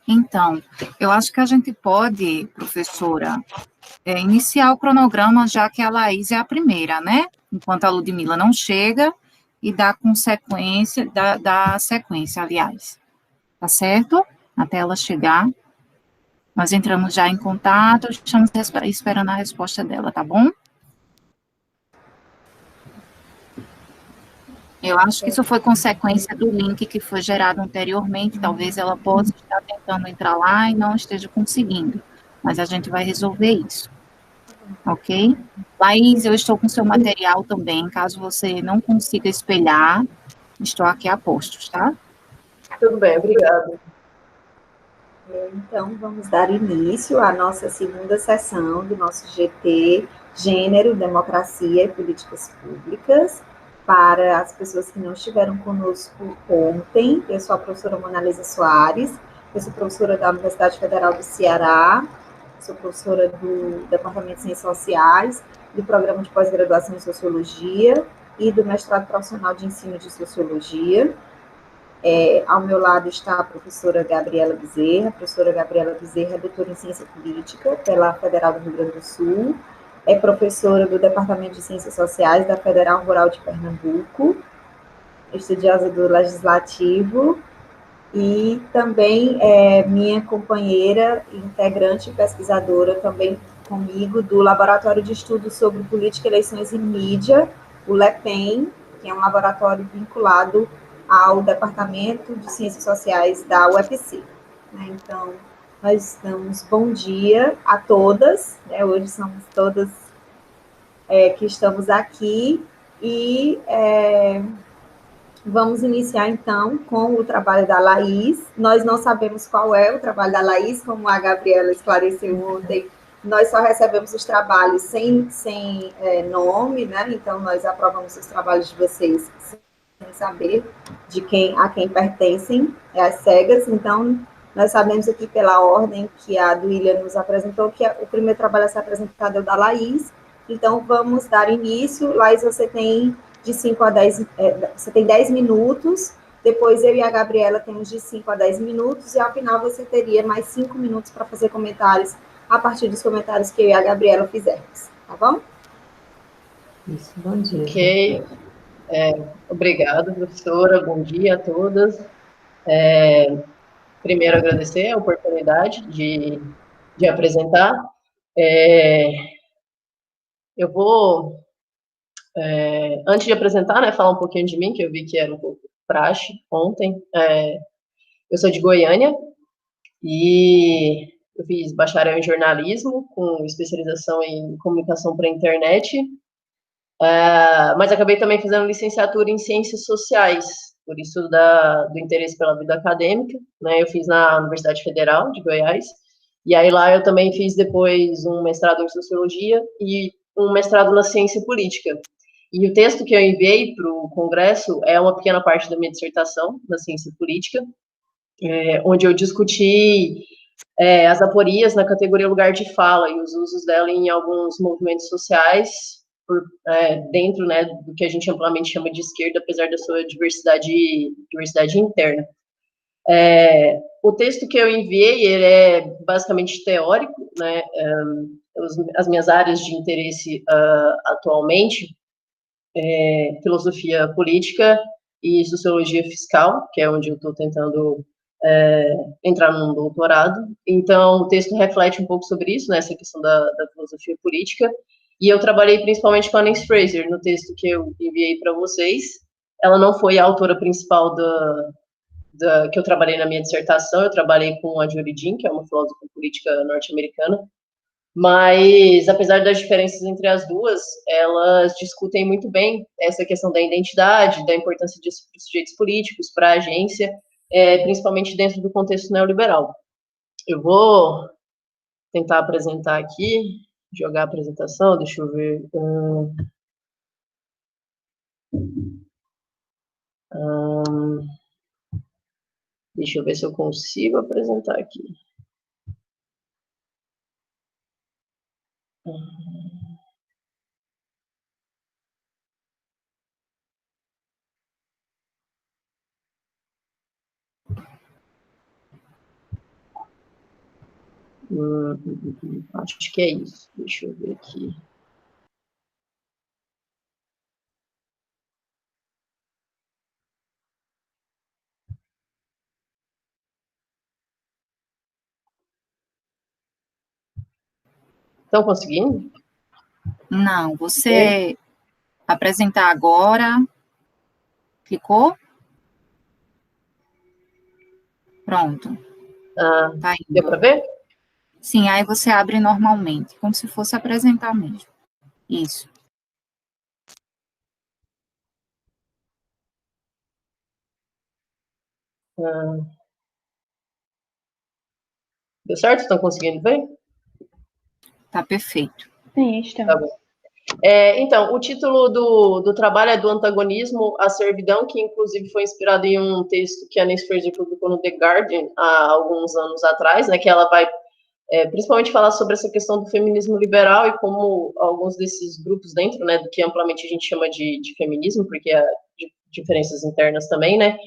Então, eu acho que a gente pode, professora, iniciar o cronograma, já que a Laís é a primeira, né? Enquanto a Ludmila não chega, e dar consequência, da sequência, aliás. Tá certo? Até ela chegar. Nós entramos já em contato, estamos esperando a resposta dela, tá bom? Eu acho que isso foi consequência do link que foi gerado anteriormente. Talvez ela possa estar tentando entrar lá e não esteja conseguindo. Mas a gente vai resolver isso, ok? Laís, eu estou com seu material também. Caso você não consiga espelhar, estou aqui a postos, tá? Tudo bem, obrigada. Então, vamos dar início à nossa segunda sessão do nosso GT, Gênero, Democracia e Políticas Públicas. Para as pessoas que não estiveram conosco ontem, eu sou a professora Mona Lisa Soares, eu sou professora da Universidade Federal do Ceará, sou professora do Departamento de Ciências Sociais, do Programa de Pós-Graduação em Sociologia e do Mestrado Profissional de Ensino de Sociologia. Ao meu lado está a professora Gabriela Bezerra. A professora Gabriela Bezerra é doutora em Ciência Política pela Federal do Rio Grande do Sul, é professora do Departamento de Ciências Sociais da Federal Rural de Pernambuco, estudiosa do Legislativo e também é minha companheira, integrante e pesquisadora também comigo do Laboratório de Estudos sobre Política, Eleições e Mídia, o LEPEM, que é um laboratório vinculado ao Departamento de Ciências Sociais da UFC. Então, nós damos bom dia a todas, hoje somos todas que estamos aqui, e vamos iniciar, então, com o trabalho da Laís. Nós não sabemos qual é o trabalho da Laís, como a Gabriela esclareceu ontem, nós só recebemos os trabalhos sem nome, né? Então, nós aprovamos os trabalhos de vocês sem saber a quem pertencem, as cegas. Então, nós sabemos aqui pela ordem que a Duília nos apresentou, que o primeiro trabalho a ser apresentado é o da Laís. Então, vamos dar início. Laís, você tem de 5 a 10, você tem 10 minutos, depois eu e a Gabriela temos de 5 a 10 minutos, e ao final você teria mais 5 minutos para fazer comentários, a partir dos comentários que eu e a Gabriela fizermos, tá bom? Isso, bom dia. Ok, obrigada, professora, bom dia a todas. Primeiro, agradecer a oportunidade de apresentar. Eu vou, antes de apresentar, né, falar um pouquinho de mim, que eu vi que era um pouco praxe ontem. Eu sou de Goiânia e eu fiz bacharel em jornalismo, com especialização em comunicação para a internet, mas acabei também fazendo licenciatura em ciências sociais, por isso do interesse pela vida acadêmica, né? Eu fiz na Universidade Federal de Goiás, e aí lá eu também fiz depois um mestrado em sociologia e um mestrado na ciência política. E o texto que eu enviei para o congresso é uma pequena parte da minha dissertação na ciência política, onde eu discuti as aporias na categoria lugar de fala e os usos dela em alguns movimentos sociais, dentro, né, do que a gente amplamente chama de esquerda, apesar da sua diversidade interna. O texto que eu enviei, ele é basicamente teórico, né? As minhas áreas de interesse atualmente, filosofia política e sociologia fiscal, que é onde eu estou tentando entrar num doutorado. Então, o texto reflete um pouco sobre isso, né, essa questão da filosofia política, e eu trabalhei principalmente com a Nancy Fraser no texto que eu enviei para vocês. Ela não foi a autora principal que eu trabalhei na minha dissertação, eu trabalhei com a Julie Dean, que é uma filósofa política norte-americana, mas, apesar das diferenças entre as duas, elas discutem muito bem essa questão da identidade, da importância disso para os sujeitos políticos, para a agência, principalmente dentro do contexto neoliberal. Eu vou tentar apresentar aqui, jogar a apresentação, deixa eu ver. Deixa eu ver se eu consigo apresentar aqui. Acho que é isso. Deixa eu ver aqui. Estão conseguindo? Não, você apresentar agora, clicou? Pronto, tá Deu indo. para ver? Sim, aí você abre normalmente, como se fosse apresentar mesmo. Isso. Deu certo? Estão conseguindo ver? Tá perfeito. Sim, estamos. Tá bom. Então, o título do trabalho é Do Antagonismo à Servidão, que inclusive foi inspirado em um texto que a Nancy Fraser publicou no The Guardian há alguns anos atrás, né, que ela vai principalmente falar sobre essa questão do feminismo liberal e como alguns desses grupos dentro, né, do que amplamente a gente chama de feminismo, porque há diferenças internas também, né,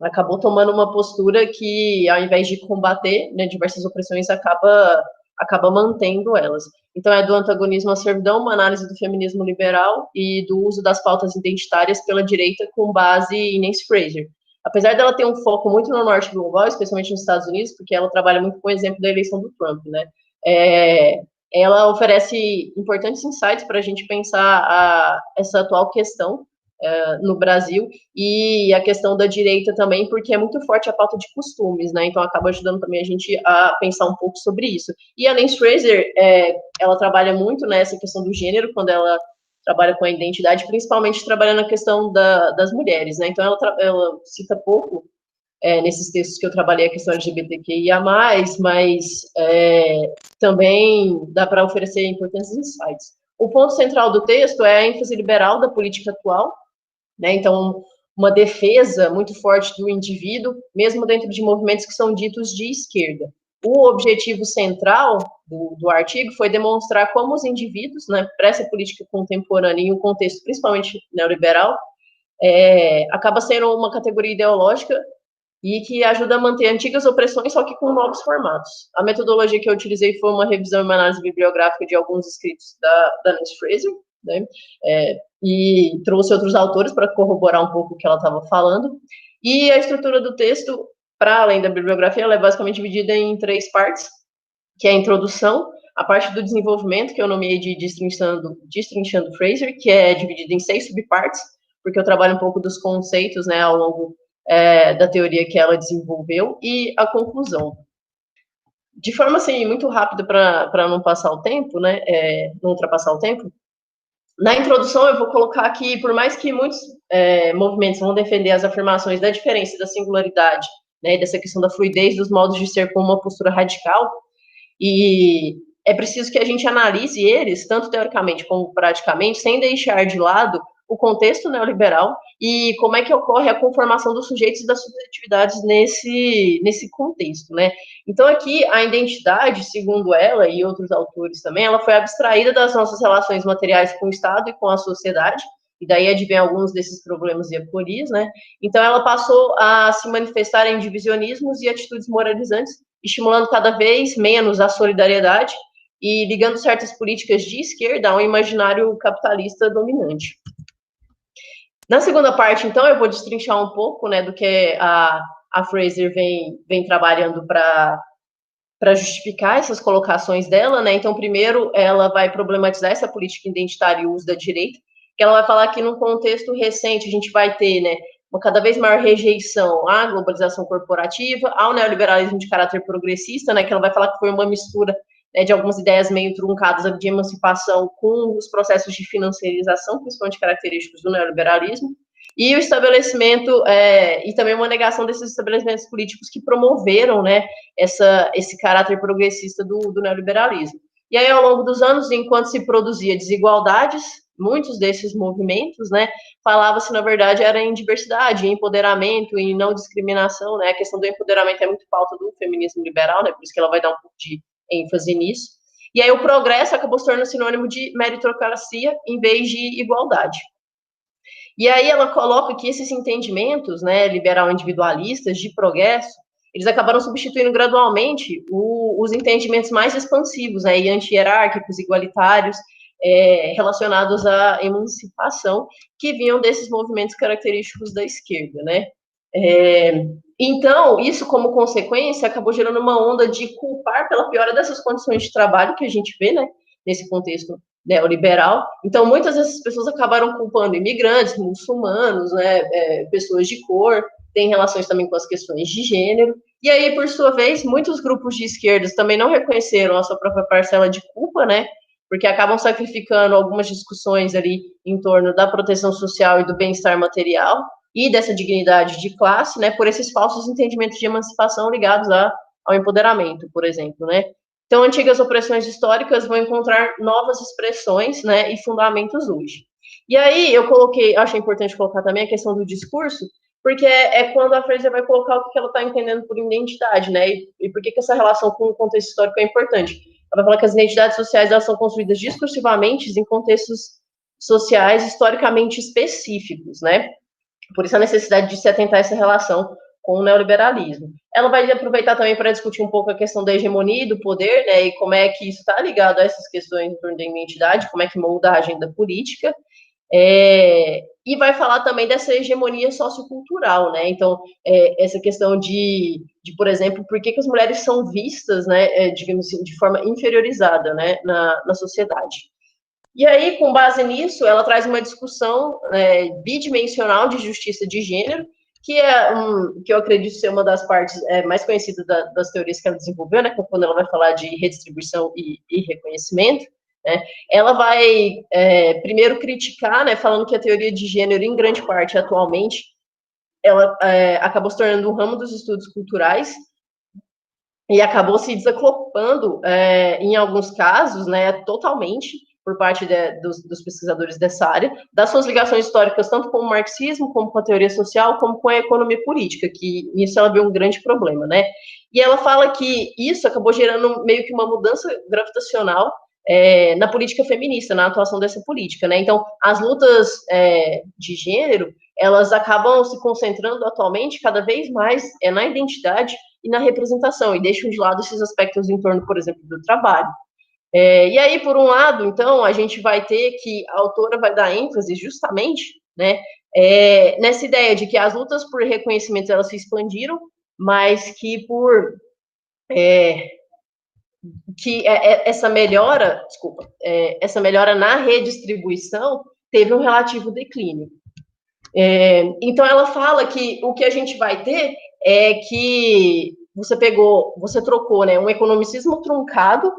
acabou tomando uma postura que, ao invés de combater, né, diversas opressões, acaba mantendo elas. Então, é do antagonismo à servidão, uma análise do feminismo liberal e do uso das pautas identitárias pela direita com base em Nancy Fraser. Apesar dela ter um foco muito no norte global, especialmente nos Estados Unidos, porque ela trabalha muito com o exemplo da eleição do Trump, né? Ela oferece importantes insights para a gente pensar essa atual questão no Brasil, e a questão da direita também, porque é muito forte a pauta de costumes, né, então acaba ajudando também a gente a pensar um pouco sobre isso. E a Nancy Fraser, ela trabalha muito nessa questão do gênero, quando ela trabalha com a identidade, principalmente trabalhando a questão das mulheres, né, então ela cita pouco nesses textos que eu trabalhei a questão LGBTQIA+, mas também dá para oferecer importantes insights. O ponto central do texto é a ênfase liberal da política atual, né? Então, uma defesa muito forte do indivíduo, mesmo dentro de movimentos que são ditos de esquerda. O objetivo central do artigo foi demonstrar como os indivíduos, né, para essa política contemporânea e um contexto principalmente neoliberal, acaba sendo uma categoria ideológica e que ajuda a manter antigas opressões, só que com novos formatos. A metodologia que eu utilizei foi uma revisão e uma análise bibliográfica de alguns escritos da Nancy Fraser, né? E trouxe outros autores para corroborar um pouco o que ela estava falando. E a estrutura do texto, para além da bibliografia, ela é basicamente dividida em 3 partes, que é a introdução, a parte do desenvolvimento, que eu nomeei de Destrinchando Fraser, que é dividida em 6 subpartes, porque eu trabalho um pouco dos conceitos, né, ao longo da teoria que ela desenvolveu, e a conclusão. De forma, assim, muito rápida para não passar o tempo, né, não ultrapassar o tempo, na introdução eu vou colocar que, por mais que muitos movimentos vão defender as afirmações da diferença e da singularidade, né, dessa questão da fluidez dos modos de ser com uma postura radical, e é preciso que a gente analise eles, tanto teoricamente como praticamente, sem deixar de lado o contexto neoliberal e como é que ocorre a conformação dos sujeitos e das subjetividades nesse contexto, né? Então, aqui, a identidade, segundo ela e outros autores também, ela foi abstraída das nossas relações materiais com o Estado e com a sociedade, e daí advém alguns desses problemas e aporias, né? Então, ela passou a se manifestar em divisionismos e atitudes moralizantes, estimulando cada vez menos a solidariedade e ligando certas políticas de esquerda ao imaginário capitalista dominante. Na segunda parte, então, eu vou destrinchar um pouco, né, do que a Fraser vem trabalhando para justificar essas colocações dela, né? Então, primeiro, ela vai problematizar essa política identitária e o uso da direita, que ela vai falar que, num contexto recente, a gente vai ter, né, uma cada vez maior rejeição à globalização corporativa, ao neoliberalismo de caráter progressista, né, que ela vai falar que foi uma mistura, né, de algumas ideias meio truncadas de emancipação com os processos de financiarização, principalmente característicos do neoliberalismo, e o estabelecimento, e também uma negação desses estabelecimentos políticos que promoveram, né, esse caráter progressista do neoliberalismo. E aí, ao longo dos anos, enquanto se produzia desigualdades, muitos desses movimentos, né, falava-se, na verdade, era em diversidade, em empoderamento, em não discriminação, né, a questão do empoderamento é muito pauta do feminismo liberal, né, por isso que ela vai dar um pouco de ênfase nisso. E aí o progresso acabou se tornando sinônimo de meritocracia em vez de igualdade. E aí ela coloca que esses entendimentos, né, liberal individualistas de progresso, eles acabaram substituindo gradualmente os entendimentos mais expansivos, né, e anti-hierárquicos, igualitários, relacionados à emancipação, que vinham desses movimentos característicos da esquerda, né. Então, isso como consequência acabou gerando uma onda de culpar pela piora dessas condições de trabalho que a gente vê, né, nesse contexto neoliberal. Então, muitas dessas pessoas acabaram culpando imigrantes, muçulmanos, né, pessoas de cor, tem relações também com as questões de gênero. E aí, por sua vez, muitos grupos de esquerdas também não reconheceram a sua própria parcela de culpa, né, porque acabam sacrificando algumas discussões ali em torno da proteção social e do bem-estar material e dessa dignidade de classe, né, por esses falsos entendimentos de emancipação ligados ao empoderamento, por exemplo, né. Então, antigas opressões históricas vão encontrar novas expressões, né, e fundamentos hoje. E aí, achei importante colocar também a questão do discurso, porque é quando a Fraser vai colocar o que ela está entendendo por identidade, né, e por que essa relação com o contexto histórico é importante. Ela vai falar que as identidades sociais, elas são construídas discursivamente em contextos sociais historicamente específicos, né, por isso a necessidade de se atentar a essa relação com o neoliberalismo. Ela vai aproveitar também para discutir um pouco a questão da hegemonia e do poder, né, e como é que isso está ligado a essas questões em torno da identidade, como é que molda a agenda política, e vai falar também dessa hegemonia sociocultural, né, então, essa questão de, por exemplo, por que as mulheres são vistas, né, digamos assim, de forma inferiorizada, né, na sociedade. E aí, com base nisso, ela traz uma discussão bidimensional de justiça de gênero, que que eu acredito ser uma das partes mais conhecidas das teorias que ela desenvolveu, né, quando ela vai falar de redistribuição e reconhecimento, né. Ela vai primeiro criticar, né, falando que a teoria de gênero, em grande parte, atualmente, ela acabou se tornando um ramo dos estudos culturais e acabou se desacoplando, em alguns casos, né, totalmente, por parte dos pesquisadores dessa área, das suas ligações históricas, tanto com o marxismo, como com a teoria social, como com a economia política, que nisso ela vê um grande problema, né. E ela fala que isso acabou gerando meio que uma mudança gravitacional na política feminista, na atuação dessa política, né. Então, as lutas de gênero, elas acabam se concentrando atualmente cada vez mais na identidade e na representação, e deixam de lado esses aspectos em torno, por exemplo, do trabalho. E aí, por um lado, então, a gente vai ter que a autora vai dar ênfase justamente, né, nessa ideia de que as lutas por reconhecimento, elas se expandiram, mas que essa melhora, essa melhora na redistribuição teve um relativo declínio. Então, ela fala que o que a gente vai ter é que você trocou, né, um economicismo truncado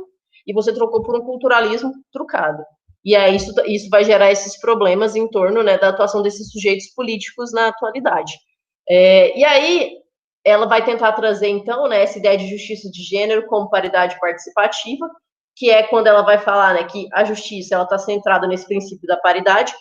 e você trocou por um culturalismo truncado. E aí isso vai gerar esses problemas em torno, né, da atuação desses sujeitos políticos na atualidade. E aí ela vai tentar trazer, então, né, essa ideia de justiça de gênero como paridade participativa, que é quando ela vai falar, né, que a justiça ela está centrada nesse princípio da paridade,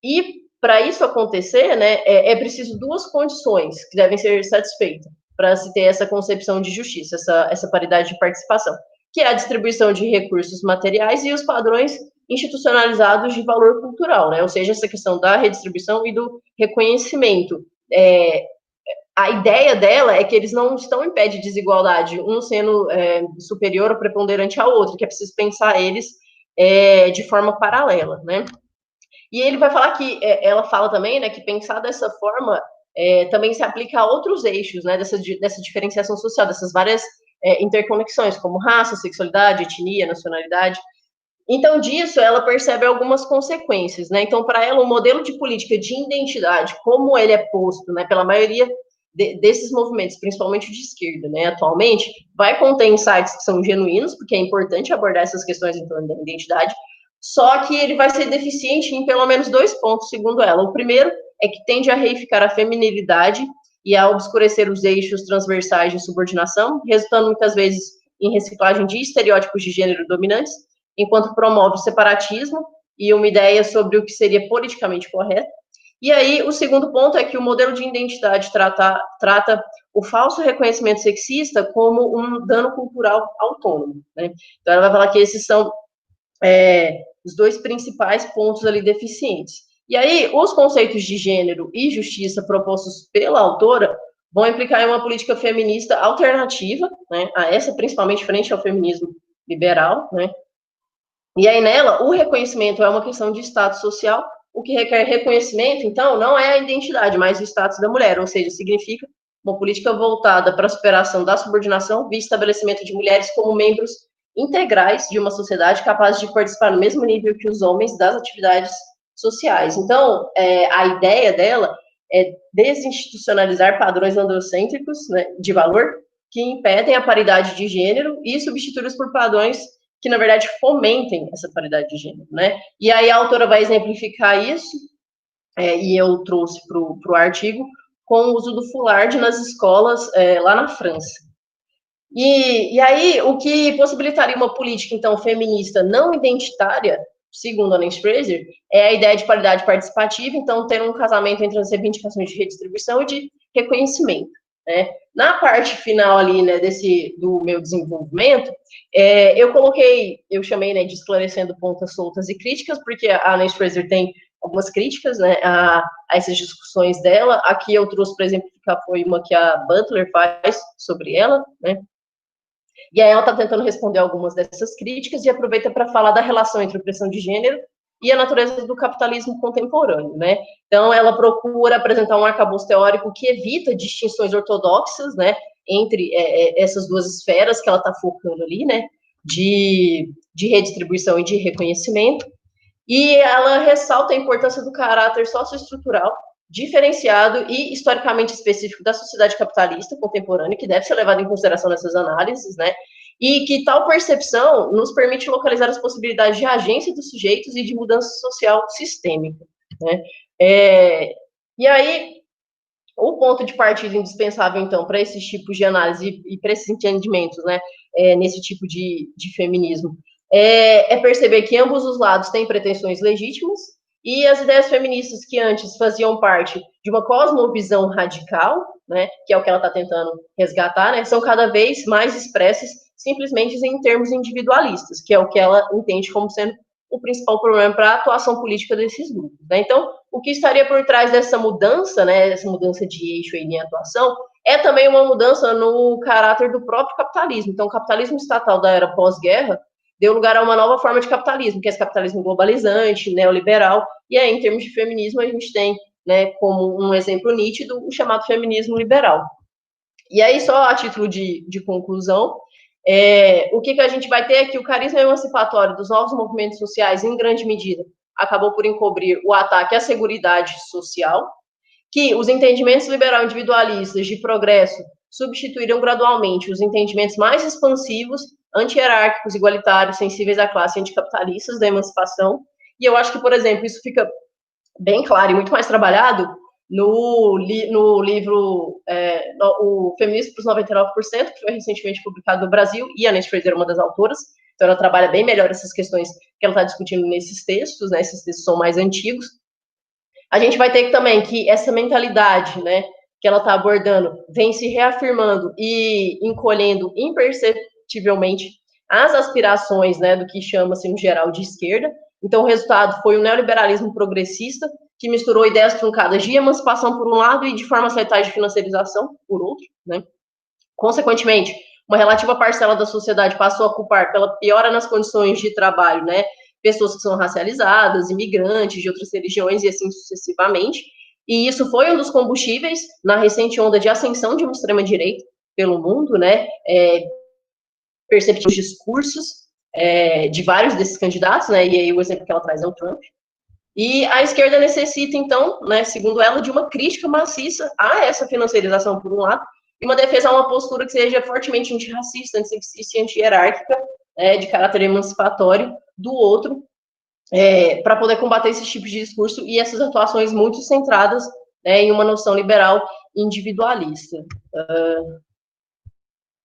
e para isso acontecer, né, é preciso duas condições que devem ser satisfeitas para se ter essa concepção de justiça, essa paridade de participação, que é a distribuição de recursos materiais e os padrões institucionalizados de valor cultural, né? Ou seja, essa questão da redistribuição e do reconhecimento. A ideia dela é que eles não estão em pé de desigualdade, um sendo superior ou preponderante ao outro, que é preciso pensar eles de forma paralela, né? E ele vai falar que, ela fala também, né, que pensar dessa forma também se aplica a outros eixos, né, dessa diferenciação social, dessas várias interconexões, como raça, sexualidade, etnia, nacionalidade. Então, disso, ela percebe algumas consequências, né? Então, para ela, o modelo de política de identidade, como ele é posto, né, pela maioria desses movimentos, principalmente de esquerda, né, atualmente, vai conter insights que são genuínos, porque é importante abordar essas questões em torno da identidade, só que ele vai ser deficiente em pelo menos 2 pontos, segundo ela. O primeiro é que tende a reificar a feminilidade e a obscurecer os eixos transversais de subordinação, resultando muitas vezes em reciclagem de estereótipos de gênero dominantes, enquanto promove o separatismo e uma ideia sobre o que seria politicamente correto. E aí, o segundo ponto é que o modelo de identidade trata o falso reconhecimento sexista como um dano cultural autônomo, né? Então, ela vai falar que esses são os 2 principais pontos ali deficientes. E aí, os conceitos de gênero e justiça propostos pela autora vão implicar em uma política feminista alternativa, né, a essa, principalmente frente ao feminismo liberal, né, e aí nela, o reconhecimento é uma questão de status social, o que requer reconhecimento, então, não é a identidade, mas o status da mulher, ou seja, significa uma política voltada para a superação da subordinação via estabelecimento de mulheres como membros integrais de uma sociedade capazes de participar no mesmo nível que os homens das atividades sociais. Então, a ideia dela é desinstitucionalizar padrões androcêntricos, né, de valor que impedem a paridade de gênero e substituí-los por padrões que, na verdade, fomentem essa paridade de gênero, né? E aí a autora vai exemplificar isso, e eu trouxe para o artigo, com o uso do foulard nas escolas lá na França. E aí, o que possibilitaria uma política, então, feminista não identitária, segundo a Nancy Fraser, é a ideia de paridade participativa, então, ter um casamento entre as reivindicações de redistribuição e de reconhecimento, né? Na parte final ali, né, do meu desenvolvimento, eu chamei, né, de esclarecendo pontas soltas e críticas, porque a Nancy Fraser tem algumas críticas, né, a essas discussões dela. Aqui eu trouxe, por exemplo, foi uma que a Butler faz sobre ela, né, e aí ela está tentando responder algumas dessas críticas e aproveita para falar da relação entre opressão de gênero e a natureza do capitalismo contemporâneo, né? Então, ela procura apresentar um arcabouço teórico que evita distinções ortodoxas, né, entre essas duas esferas que ela está focando ali, né, de redistribuição e de reconhecimento, e ela ressalta a importância do caráter socioestrutural diferenciado e historicamente específico da sociedade capitalista contemporânea, que deve ser levado em consideração nessas análises, né? E que tal percepção nos permite localizar as possibilidades de agência dos sujeitos e de mudança social sistêmica, né? E aí, o ponto de partida indispensável, então, para esses tipos de análise e para esses entendimentos, né, nesse tipo de feminismo, é perceber que ambos os lados têm pretensões legítimas e as ideias feministas que antes faziam parte de uma cosmovisão radical, né, que é o que ela está tentando resgatar, né, são cada vez mais expressas simplesmente em termos individualistas, que é o que ela entende como sendo o principal problema para a atuação política desses grupos, né? Então, o que estaria por trás dessa mudança, né, essa mudança de eixo em atuação, é também uma mudança no caráter do próprio capitalismo. Então, o capitalismo estatal da era pós-guerra deu lugar a uma nova forma de capitalismo, que é esse capitalismo globalizante, neoliberal, e aí, em termos de feminismo, a gente tem, né, como um exemplo nítido, o chamado feminismo liberal. E aí, só a título de conclusão, o que a gente vai ter é que o carisma emancipatório dos novos movimentos sociais, em grande medida, acabou por encobrir o ataque à seguridade social, que os entendimentos liberal individualistas de progresso substituíram gradualmente os entendimentos mais expansivos, anti-hierárquicos, igualitários, sensíveis à classe anticapitalistas da emancipação. E eu acho que, por exemplo, isso fica bem claro e muito mais trabalhado no livro O Feminismo para os 99%, que foi recentemente publicado no Brasil, e a Nancy Fraser é uma das autoras, então ela trabalha bem melhor essas questões que ela está discutindo nesses textos, né, esses textos são mais antigos. A gente vai ter também que essa mentalidade, né, que ela está abordando, vem se reafirmando e encolhendo imperceptivelmente as aspirações, né, do que chama-se, no geral, de esquerda. Então, o resultado foi um neoliberalismo progressista, que misturou ideias truncadas de emancipação por um lado e de formas letais de financiarização por outro, né? Consequentemente, uma relativa parcela da sociedade passou a culpar pela piora nas condições de trabalho, né, pessoas que são racializadas, imigrantes de outras religiões e assim sucessivamente. E isso foi um dos combustíveis na recente onda de ascensão de uma extrema-direita pelo mundo, né, perceptíveis discursos de vários desses candidatos, né, e aí o exemplo que ela traz é o Trump. E a esquerda necessita, então, né, segundo ela, de uma crítica maciça a essa financiarização, por um lado, e uma defesa a uma postura que seja fortemente antirracista, antissexista e anti-hierárquica, de caráter emancipatório, do outro, para poder combater esses tipos de discurso e essas atuações muito centradas, né, em uma noção liberal individualista.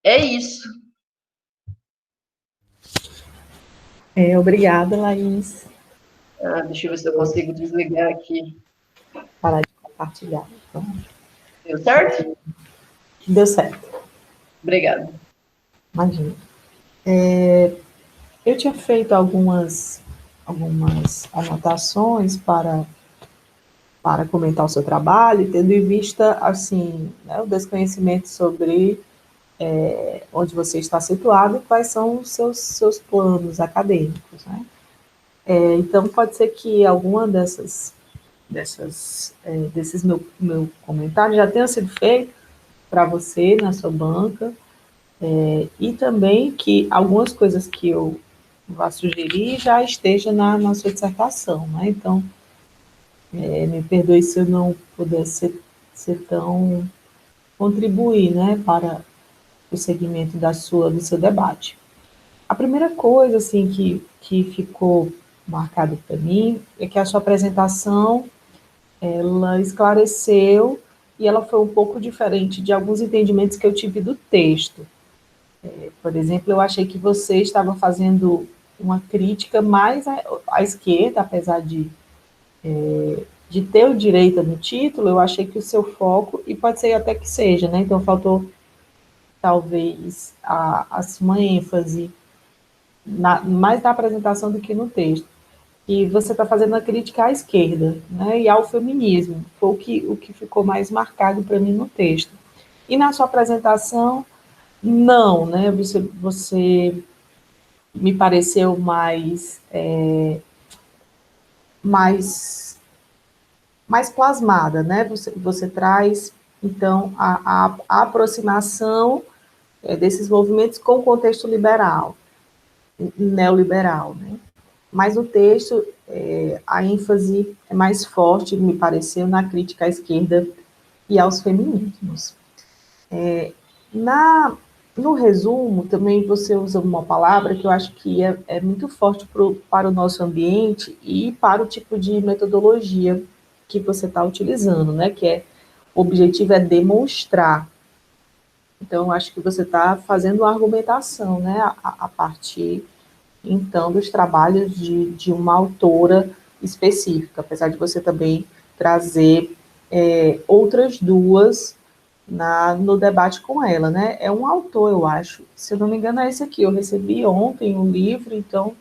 É isso. Obrigada, Laís. Deixa eu ver se eu consigo desligar aqui. Parar de compartilhar. Então, deu certo? Deu certo. Obrigada. Imagina. Eu tinha feito algumas anotações para para comentar o seu trabalho, tendo em vista, assim, né, o desconhecimento sobre onde você está situado e quais são os seus planos acadêmicos, né? Então, pode ser que alguma desses meu comentário já tenha sido feito para você na sua banca, e também que algumas coisas que eu vá sugerir já esteja na sua dissertação, né? Então, me perdoe se eu não puder ser tão contribuir, né, para o segmento do seu debate. A primeira coisa, assim, que ficou marcado para mim é que a sua apresentação, ela esclareceu e ela foi um pouco diferente de alguns entendimentos que eu tive do texto. Por exemplo, eu achei que você estava fazendo uma crítica mais à esquerda, apesar de ter o direita no título, eu achei que o seu foco, e pode ser até que seja, né? Então, faltou talvez uma ênfase mais na apresentação do que no texto. E você está fazendo a crítica à esquerda, né, e ao feminismo, foi o que ficou mais marcado para mim no texto. E na sua apresentação, não, né, você me pareceu mais plasmada, né, você traz, então, a aproximação desses movimentos com o contexto liberal, neoliberal, né? Mas no texto, a ênfase é mais forte, me pareceu, na crítica à esquerda e aos feminismos. No resumo, também você usa uma palavra que eu acho que é muito forte para o nosso ambiente e para o tipo de metodologia que você está utilizando, né? Que o objetivo é demonstrar. Então, eu acho que você está fazendo uma argumentação, né? A partir então, dos trabalhos de uma autora específica, apesar de você também trazer outras duas no debate com ela, né? É um autor, eu acho, se eu não me engano, é esse aqui. Eu recebi ontem um livro, então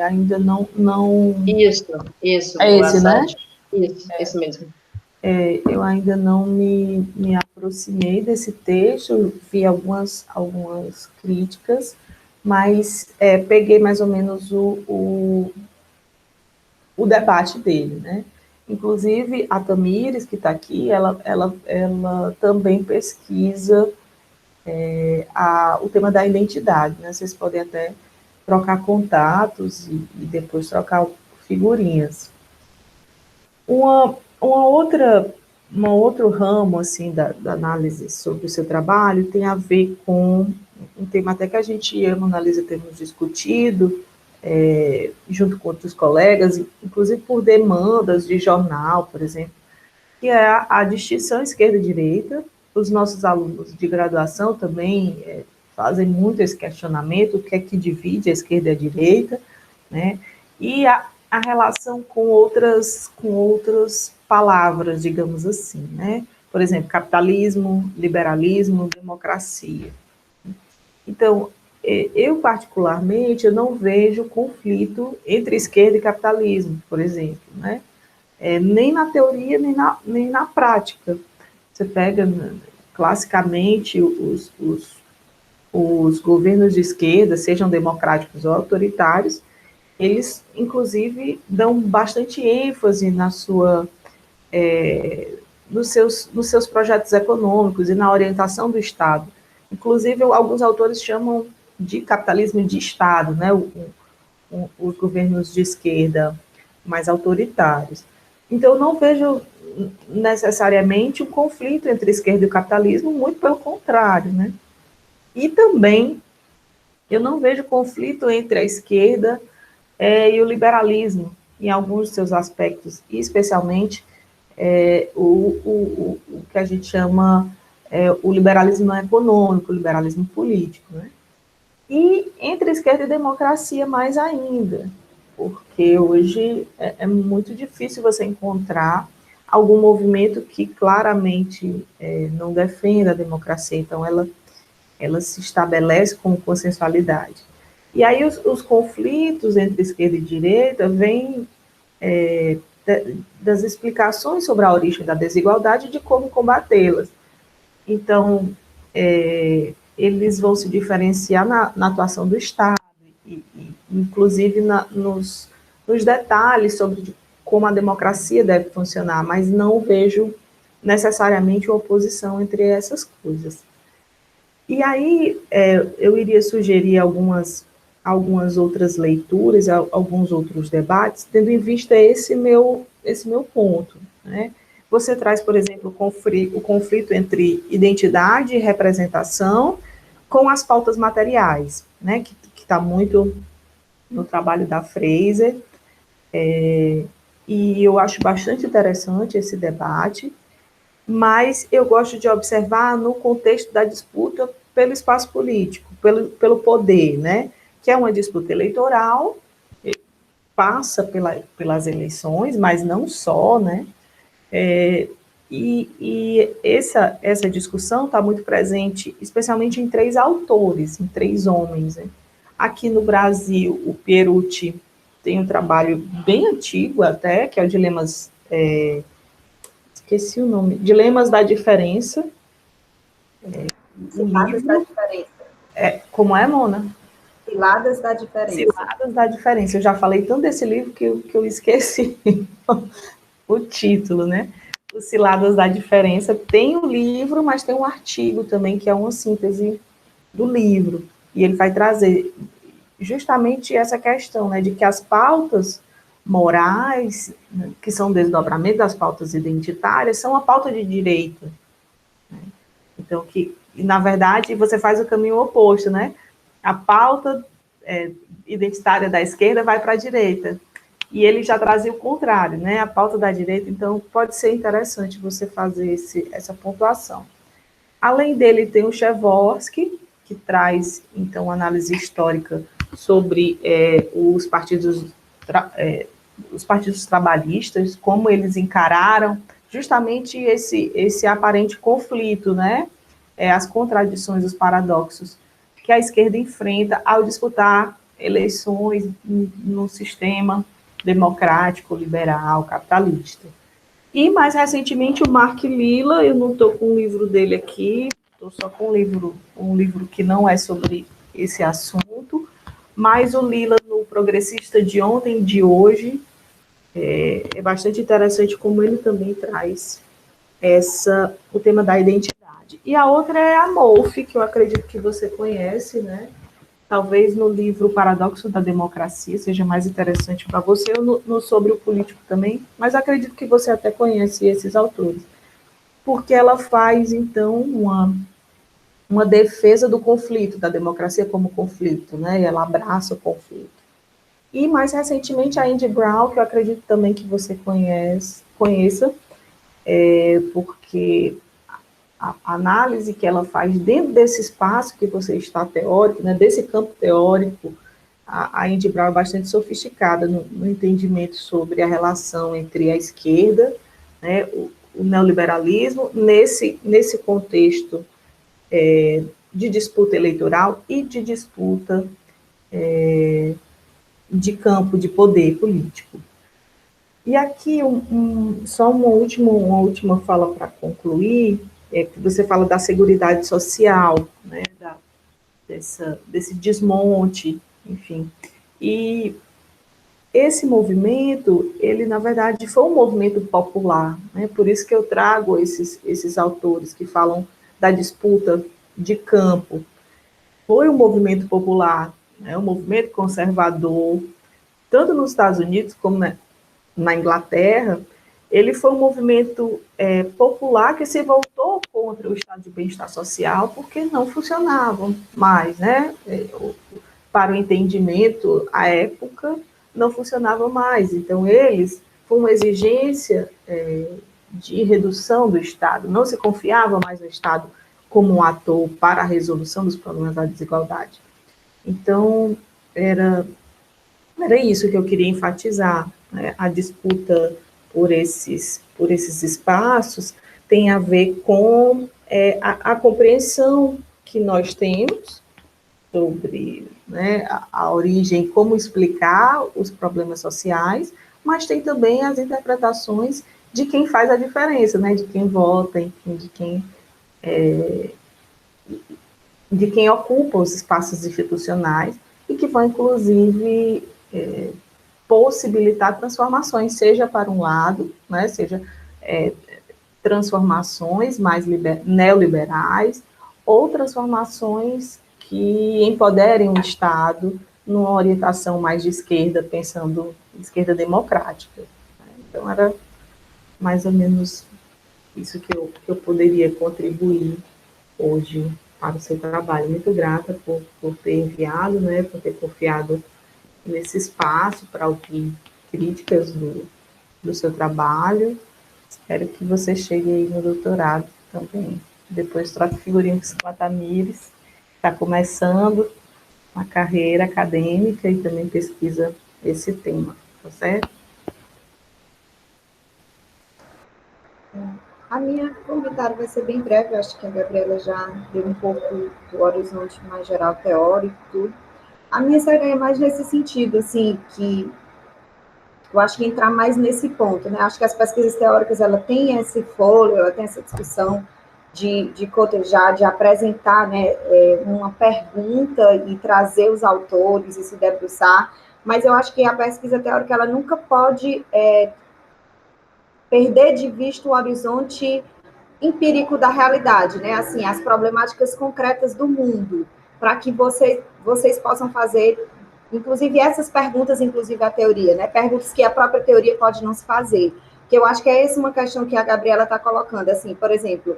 ainda não. Isso, É o esse, né? Assad. Isso mesmo. Eu ainda não me aproximei desse texto, vi algumas críticas, mas peguei mais ou menos o debate dele, né? Inclusive, a Tamires, que está aqui, ela também pesquisa o tema da identidade, né? Vocês podem até trocar contatos e depois trocar figurinhas. Um outro ramo assim da análise sobre o seu trabalho tem a ver com um tema até que a gente, eu e a Analisa, temos discutido, junto com outros colegas, inclusive por demandas de jornal, por exemplo, que é a distinção esquerda-direita. Os nossos alunos de graduação também fazem muito esse questionamento, o que é que divide a esquerda e a direita, né? E a relação com outras palavras, digamos assim, né? Por exemplo, capitalismo, liberalismo, democracia. Então, eu particularmente, eu não vejo conflito entre esquerda e capitalismo, por exemplo, né? Nem na teoria, nem na prática. Você pega, classicamente, os governos de esquerda, sejam democráticos ou autoritários, eles, inclusive, dão bastante ênfase nos seus projetos econômicos e na orientação do Estado. Inclusive, alguns autores chamam de capitalismo de Estado, né? Os governos de esquerda mais autoritários. Então, eu não vejo necessariamente um conflito entre a esquerda e o capitalismo, muito pelo contrário, né? E também eu não vejo conflito entre a esquerda e o liberalismo, em alguns de seus aspectos, e especialmente o que a gente chama o liberalismo não econômico, o liberalismo político, né? E entre esquerda e democracia mais ainda, porque hoje é muito difícil você encontrar algum movimento que claramente não defenda a democracia, então ela se estabelece como consensualidade. E aí os conflitos entre esquerda e direita vêm das explicações sobre a origem da desigualdade e de como combatê-las. Então, eles vão se diferenciar na atuação do Estado, inclusive nos detalhes sobre como a democracia deve funcionar, mas não vejo necessariamente uma oposição entre essas coisas. E aí, eu iria sugerir algumas outras leituras, alguns outros debates, tendo em vista esse meu ponto, né? Você traz, por exemplo, o conflito entre identidade e representação com as pautas materiais, né? Que está muito no trabalho da Fraser, e eu acho bastante interessante esse debate, mas eu gosto de observar no contexto da disputa pelo espaço político, pelo poder, né? Que é uma disputa eleitoral, passa pelas eleições, mas não só, né? E essa discussão está muito presente, especialmente em 3 autores, em 3 homens, né? Aqui no Brasil, o Pierucci tem um trabalho bem antigo até, que é o Dilemas... esqueci o nome, Dilemas da Diferença. Ciladas da Diferença. Como é, Mona? Ciladas da Diferença. Ciladas da Diferença. Eu já falei tanto desse livro que eu esqueci o título, né? O Ciladas da Diferença. Tem o livro, mas tem um artigo também, que é uma síntese do livro. E ele vai trazer justamente essa questão, né, de que as pautas morais, né, que são desdobramento das pautas identitárias, são a pauta de direita. Né? Então, na verdade, você faz o caminho oposto, né? A pauta identitária da esquerda vai para a direita. E ele já trazia o contrário, né? A pauta da direita, então pode ser interessante você fazer essa pontuação. Além dele, tem o Przeworski, que traz, então, análise histórica sobre os partidos trabalhistas, como eles encararam justamente esse aparente conflito, né? As contradições, os paradoxos que a esquerda enfrenta ao disputar eleições no sistema democrático, liberal, capitalista. E, mais recentemente, o Mark Lilla, eu não estou com o livro dele aqui, estou só com um livro que não é sobre esse assunto, mas o Lilla, no Progressista de Ontem e de Hoje, é bastante interessante como ele também traz o tema da identidade. E a outra é a Molf, que eu acredito que você conhece, né? Talvez no livro Paradoxo da Democracia seja mais interessante para você, ou no Sobre o Político também, mas acredito que você até conhece esses autores, porque ela faz, então, uma defesa do conflito, da democracia como conflito, né? E ela abraça o conflito. E, mais recentemente, a Andy Brown, que eu acredito também que você conheça, porque a análise que ela faz dentro desse espaço que você está teórico, né, desse campo teórico, a Andy Brown é bastante sofisticada no entendimento sobre a relação entre a esquerda, né, o neoliberalismo, nesse contexto de disputa eleitoral e de disputa de campo de poder político. E aqui, só uma última fala para concluir, que você fala da seguridade social, né, desse desmonte, enfim. E esse movimento, ele, na verdade, foi um movimento popular, né, por isso que eu trago esses autores que falam da disputa de campo. Foi um movimento popular, né, um movimento conservador, tanto nos Estados Unidos como na Inglaterra. Ele foi um movimento popular que se voltou contra o estado de bem-estar social, porque não funcionava mais, né? Para o entendimento, à época, não funcionava mais. Então, foi uma exigência de redução do Estado, não se confiava mais no Estado como um ator para a resolução dos problemas da desigualdade. Então, era isso que eu queria enfatizar, né? A disputa por esses espaços tem a ver com a compreensão que nós temos sobre, né, a origem, como explicar os problemas sociais, mas tem também as interpretações de quem faz a diferença, né? De quem vota, enfim, de quem ocupa os espaços institucionais e que vão, inclusive, possibilitar transformações, seja para um lado, né? Seja transformações mais neoliberais ou transformações que empoderem o Estado numa orientação mais de esquerda, pensando em esquerda democrática. Então, era mais ou menos isso que eu poderia contribuir hoje para o seu trabalho. Muito grata por ter enviado, né, por ter confiado nesse espaço para ouvir críticas do seu trabalho. Espero que você chegue aí no doutorado também. Depois troque figurinhas com a Tamires. Está começando uma carreira acadêmica e também pesquisa esse tema, tá certo? A minha comentário vai ser bem breve, eu acho que a Gabriela já deu um pouco do horizonte mais geral teórico, tudo. A minha seria mais nesse sentido, assim, que eu acho que entrar mais nesse ponto, né? Acho que as pesquisas teóricas, ela tem esse fôlego, ela tem essa discussão de cotejar, de apresentar, né, uma pergunta e trazer os autores e se debruçar, mas eu acho que a pesquisa teórica, ela nunca pode perder de vista o horizonte empírico da realidade, né? Assim, as problemáticas concretas do mundo, para que vocês possam fazer, inclusive essas perguntas, inclusive a teoria, né? Perguntas que a própria teoria pode não se fazer. Que eu acho que é essa uma questão que a Gabriela está colocando, assim, por exemplo,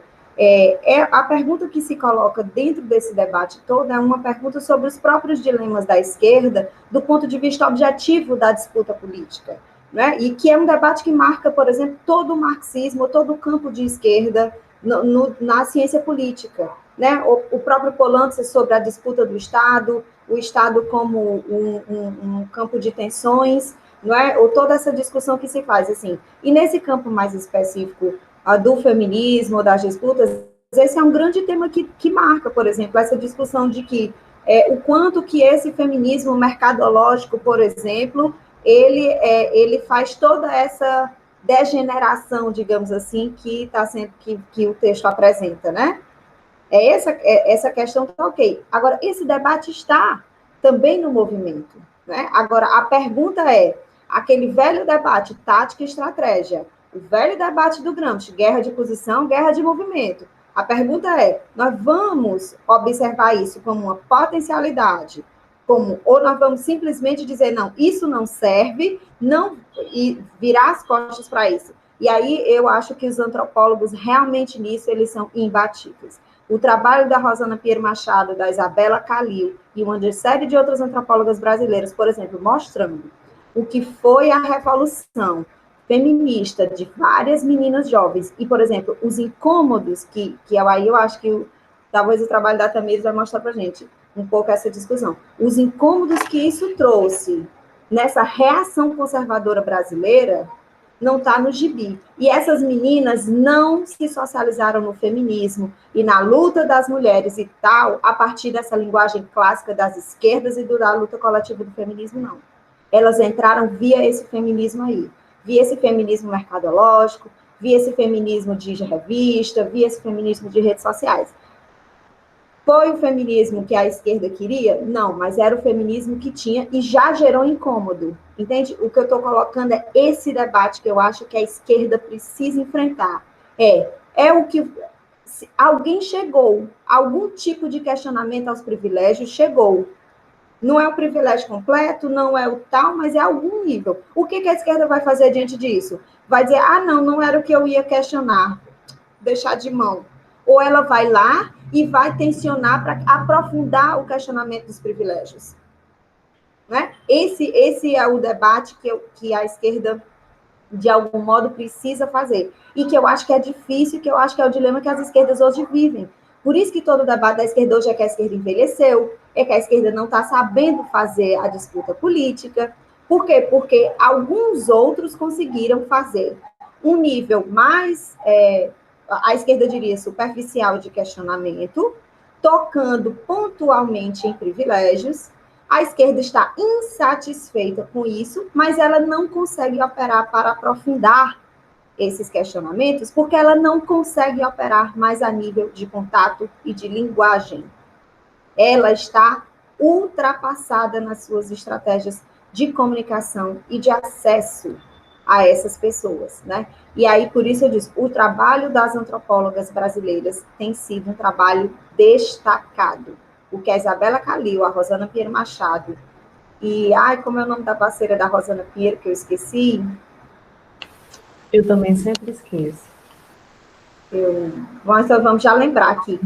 a pergunta que se coloca dentro desse debate todo é uma pergunta sobre os próprios dilemas da esquerda, do ponto de vista objetivo da disputa política. Né? E que é um debate que marca, por exemplo, todo o marxismo, todo o campo de esquerda na ciência política. Né? O próprio Polanyi sobre a disputa do Estado, o Estado como um campo de tensões, não é? Ou toda essa discussão que se faz. Assim. E nesse campo mais específico do feminismo, das disputas, esse é um grande tema que marca, por exemplo, essa discussão de que o quanto que esse feminismo mercadológico, por exemplo, ele faz toda essa degeneração, digamos assim, que tá sendo que o texto apresenta, né? Essa questão tá ok. Agora, esse debate está também no movimento, né? Agora, a pergunta é, aquele velho debate tática e estratégia, o velho debate do Gramsci, guerra de posição, guerra de movimento. A pergunta é, nós vamos observar isso como uma potencialidade, ou nós vamos simplesmente dizer, não, isso não serve, não, e virar as costas para isso. E aí eu acho que os antropólogos realmente nisso, eles são imbatíveis. O trabalho da Rosana Pinheiro Machado, da Isabela Calil e uma série de outras antropólogas brasileiras, por exemplo, mostrando o que foi a revolução feminista de várias meninas jovens, e, por exemplo, os incômodos que aí eu acho que talvez o trabalho da Tamires vai mostrar para a gente um pouco essa discussão. Os incômodos que isso trouxe nessa reação conservadora brasileira não está no gibi. E essas meninas não se socializaram no feminismo e na luta das mulheres e tal, a partir dessa linguagem clássica das esquerdas e da luta coletiva do feminismo, não. Elas entraram via esse feminismo aí. Via esse feminismo mercadológico, via esse feminismo de revista, via esse feminismo de redes sociais. Foi o feminismo que a esquerda queria? Não, mas era o feminismo que tinha e já gerou incômodo, entende? O que eu estou colocando é esse debate que eu acho que a esquerda precisa enfrentar. É o que... Alguém chegou, algum tipo de questionamento aos privilégios chegou. Não é o privilégio completo, não é o tal, mas é algum nível. O que a esquerda vai fazer diante disso? Vai dizer, não era o que eu ia questionar, deixar de mão. Ou ela vai lá e vai tensionar para aprofundar o questionamento dos privilégios. Né? Esse é o debate que a esquerda, de algum modo, precisa fazer. E que eu acho que é difícil, que eu acho que é o dilema que as esquerdas hoje vivem. Por isso que todo o debate da esquerda hoje é que a esquerda envelheceu, é que a esquerda não está sabendo fazer a disputa política. Por quê? Porque alguns outros conseguiram fazer um nível mais... a esquerda diria superficial de questionamento, tocando pontualmente em privilégios, A esquerda está insatisfeita com isso, mas ela não consegue operar para aprofundar esses questionamentos, porque ela não consegue operar mais a nível de contato e de linguagem. Ela está ultrapassada nas suas estratégias de comunicação e de acesso a essas pessoas, né? E aí, por isso eu disse, o trabalho das antropólogas brasileiras tem sido um trabalho destacado, porque a Isabela Calil, a Rosana Pinheiro Machado, e, como é o nome da parceira da Rosana Pinheiro, que eu esqueci? Eu também sempre esqueço. Então vamos já lembrar aqui.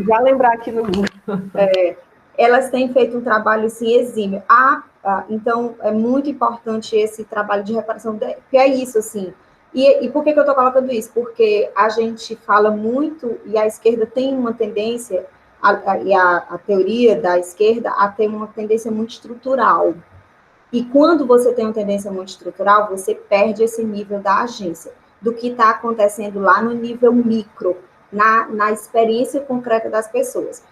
Já lembrar aqui no Google. Elas têm feito um trabalho, assim, exímio. Então, é muito importante esse trabalho de reparação, que é isso, assim. E por que eu estou colocando isso? Porque a gente fala muito, e a esquerda tem uma tendência, a teoria da esquerda, a ter uma tendência muito estrutural. E quando você tem uma tendência muito estrutural, você perde esse nível da agência, do que está acontecendo lá no nível micro, na experiência concreta das pessoas.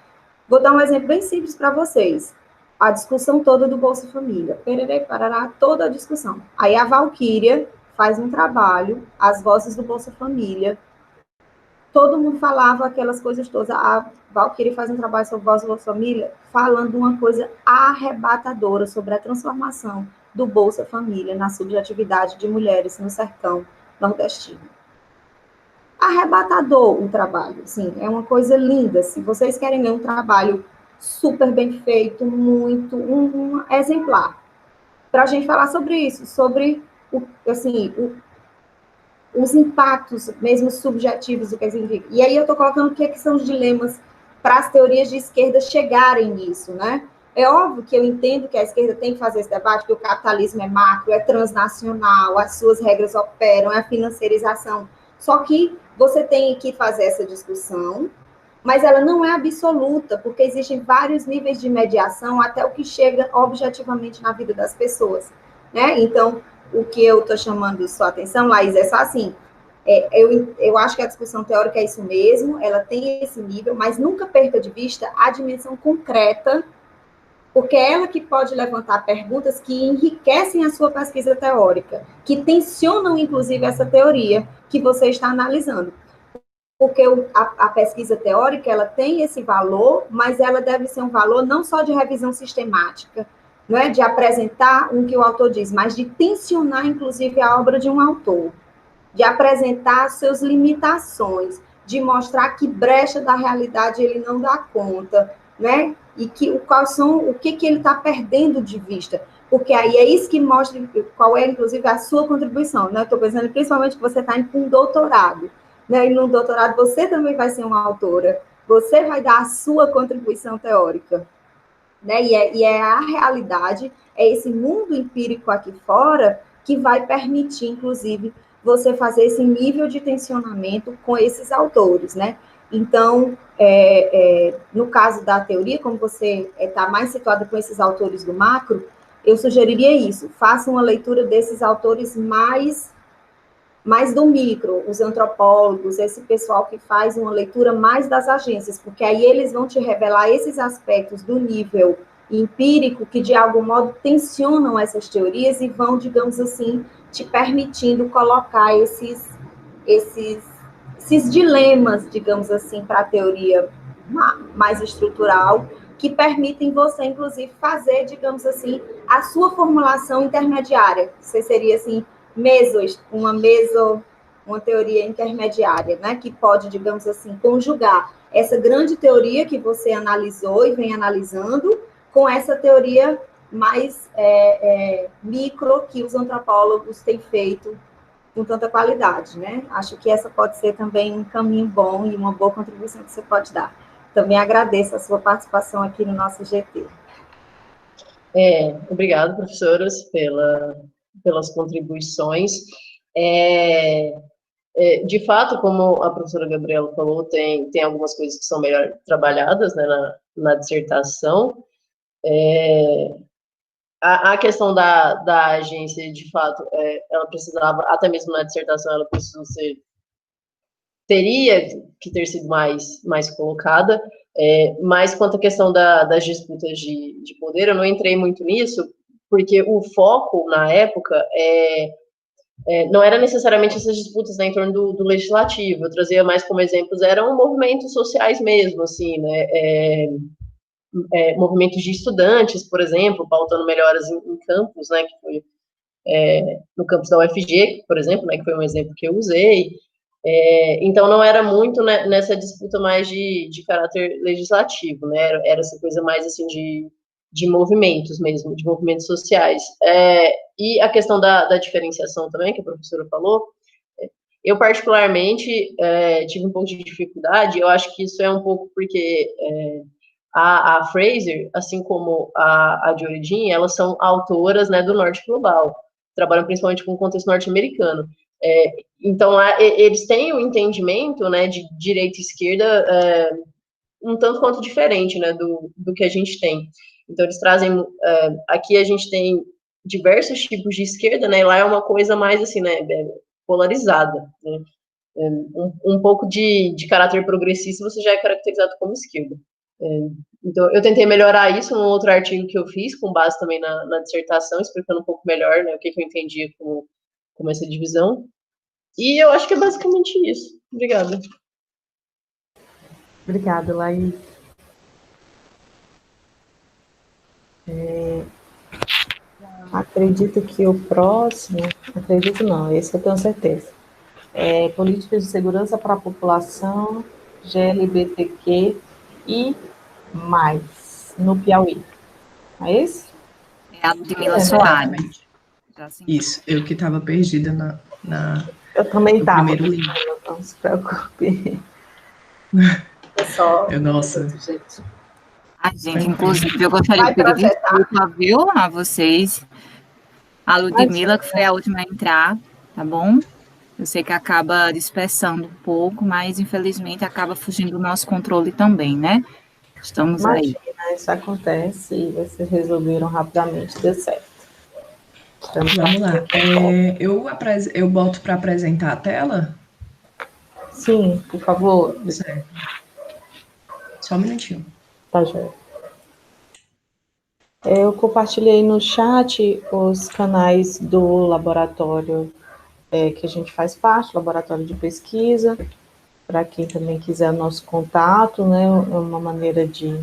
Vou dar um exemplo bem simples para vocês. A discussão toda do Bolsa Família. Pererê, parará, toda a discussão. Aí a Valquíria faz um trabalho, as vozes do Bolsa Família. Todo mundo falava aquelas coisas todas. A Valquíria faz um trabalho sobre voz do Bolsa Família, falando uma coisa arrebatadora sobre a transformação do Bolsa Família na subjetividade de mulheres no sertão nordestino. Arrebatador o trabalho, assim, é uma coisa linda. Se vocês querem ler um trabalho super bem feito, muito, um exemplar, para a gente falar sobre isso, sobre os impactos mesmo subjetivos do que significa. E aí eu estou colocando o que são os dilemas para as teorias de esquerda chegarem nisso, né? É óbvio que eu entendo que a esquerda tem que fazer esse debate, que o capitalismo é macro, é transnacional, as suas regras operam, é a financiarização. Só que você tem que fazer essa discussão, mas ela não é absoluta, porque existem vários níveis de mediação até o que chega objetivamente na vida das pessoas, né? Então, o que eu estou chamando sua atenção, Laís, é só assim, eu acho que a discussão teórica é isso mesmo, ela tem esse nível, mas nunca perca de vista a dimensão concreta, porque é ela que pode levantar perguntas que enriquecem a sua pesquisa teórica, que tensionam, inclusive, essa teoria que você está analisando. Porque a pesquisa teórica, ela tem esse valor, mas ela deve ser um valor não só de revisão sistemática, não é de apresentar o que o autor diz, mas de tensionar, inclusive, a obra de um autor, de apresentar suas limitações, de mostrar que brecha da realidade ele não dá conta, né? E o que ele está perdendo de vista. Porque aí é isso que mostra qual é, inclusive, a sua contribuição, né? Estou pensando principalmente que você está indo para um doutorado, né? E no doutorado você também vai ser uma autora, você vai dar a sua contribuição teórica, né? E é a realidade, é esse mundo empírico aqui fora que vai permitir, inclusive, você fazer esse nível de tensionamento com esses autores, né? Então, no caso da teoria, como você está mais situado com esses autores do macro, eu sugeriria isso, faça uma leitura desses autores mais do micro, os antropólogos, esse pessoal que faz uma leitura mais das agências, porque aí eles vão te revelar esses aspectos do nível empírico que, de algum modo, tensionam essas teorias e vão, digamos assim, te permitindo colocar esses dilemas, digamos assim, para a teoria mais estrutural, que permitem você, inclusive, fazer, digamos assim, a sua formulação intermediária. Você seria, assim, uma teoria intermediária, né, que pode, digamos assim, conjugar essa grande teoria que você analisou e vem analisando com essa teoria mais micro que os antropólogos têm feito com tanta qualidade, né? Acho que essa pode ser também um caminho bom e uma boa contribuição que você pode dar. Também agradeço a sua participação aqui no nosso GT. Obrigado, professoras, pelas contribuições. De fato, como a professora Gabriela falou, tem algumas coisas que são melhor trabalhadas, né, na dissertação. A questão da agência, de fato, ela precisava, até mesmo na dissertação, ela teria que ter sido mais colocada, Mas quanto à questão das disputas de poder, eu não entrei muito nisso, porque o foco, na época, não era necessariamente essas disputas, né, em torno do legislativo. Eu trazia mais como exemplos, eram movimentos sociais mesmo, assim, né, movimentos de estudantes, por exemplo, pautando melhoras em campus, né, que foi no campus da UFG, por exemplo, né, que foi um exemplo que eu usei. Então, não era muito, né, nessa disputa mais de caráter legislativo, né, era essa coisa mais, assim, de movimentos mesmo, de movimentos sociais. E a questão da diferenciação também, que a professora falou, eu particularmente tive um pouco de dificuldade, eu acho que isso é um pouco porque a Fraser, assim como a Joy Jean, elas são autoras, né, do Norte Global, trabalham principalmente com o contexto norte-americano. Então, eles têm um entendimento, né, de direita e esquerda um tanto quanto diferente, né, do que a gente tem. Então, eles trazem... aqui a gente tem diversos tipos de esquerda, né, e lá é uma coisa mais, assim, né, polarizada, né. Um pouco de caráter progressista você já é caracterizado como esquerda. Então, eu tentei melhorar isso num outro artigo que eu fiz, com base também na dissertação, explicando um pouco melhor, né, o que eu entendia como essa divisão. E eu acho que é basicamente isso. Obrigada. Obrigada, Laís. Acredito que o próximo, acredito não, esse eu tenho certeza, políticas de segurança para a população GLBTQ e mais, no Piauí. É isso? É a Ludmila Soares. Isso, eu que estava perdida eu também no estava. primeiro livro. Não se preocupe. Nossa. Gente, inclusive, eu gostaria de pedir desculpa, viu, a vocês. A Ludmila, que foi a última a entrar, tá bom? Eu sei que acaba dispersando um pouco, mas infelizmente acaba fugindo do nosso controle também, né? Estamos aí. Isso acontece e vocês resolveram rapidamente, deu certo. Vamos lá. Eu boto para apresentar a tela? Sim, por favor. Certo. Só um minutinho. Tá, joia. Eu compartilhei no chat os canais do laboratório que a gente faz parte, laboratório de pesquisa, para quem também quiser nosso contato, né, uma maneira de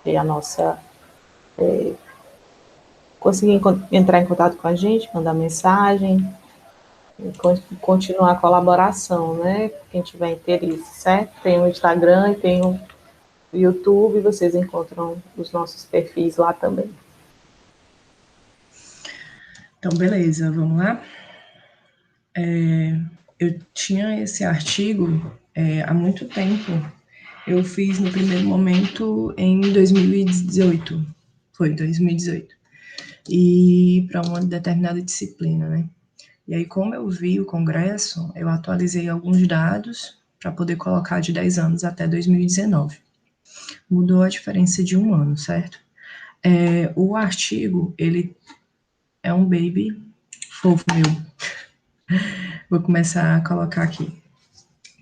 ter a nossa... conseguir entrar em contato com a gente, mandar mensagem, e continuar a colaboração, né, quem tiver interesse, certo? Tem o Instagram e tem o YouTube, vocês encontram os nossos perfis lá também. Então, beleza, vamos lá? Eu tinha esse artigo há muito tempo. Eu fiz no primeiro momento em 2018. Foi 2018. E para uma determinada disciplina, né? E aí, como eu vi o congresso, eu atualizei alguns dados para poder colocar de 10 anos até 2019. Mudou a diferença de um ano, certo? O artigo, ele é um baby fofo meu. Vou começar a colocar aqui.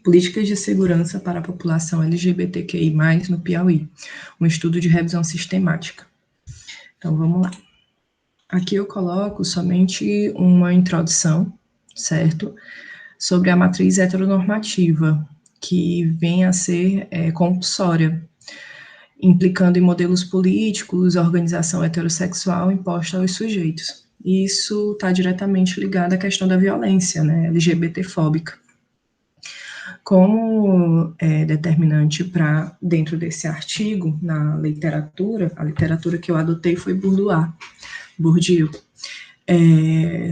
Políticas de segurança para a população LGBTQI+, no Piauí. Um estudo de revisão sistemática. Então, vamos lá. Aqui eu coloco somente uma introdução, certo? Sobre a matriz heteronormativa, que vem a ser compulsória, implicando em modelos políticos, organização heterossexual imposta aos sujeitos. E isso está diretamente ligado à questão da violência, né, LGBT-fóbica. Como determinante para, dentro desse artigo, na literatura, a literatura que eu adotei foi Bourdieu,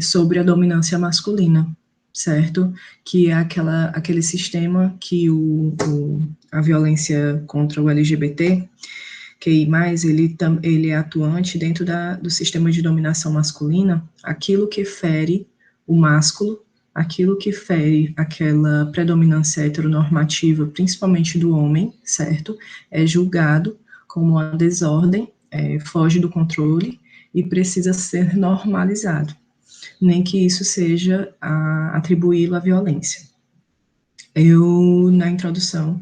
sobre a dominância masculina, certo? Que é aquele sistema que a violência contra o LGBT, ele é atuante dentro do sistema de dominação masculina, aquilo que fere o másculo, aquilo que fere aquela predominância heteronormativa, principalmente do homem, certo? É julgado como uma desordem, foge do controle e precisa ser normalizado, nem que isso seja atribuí-lo à violência. Eu, na introdução,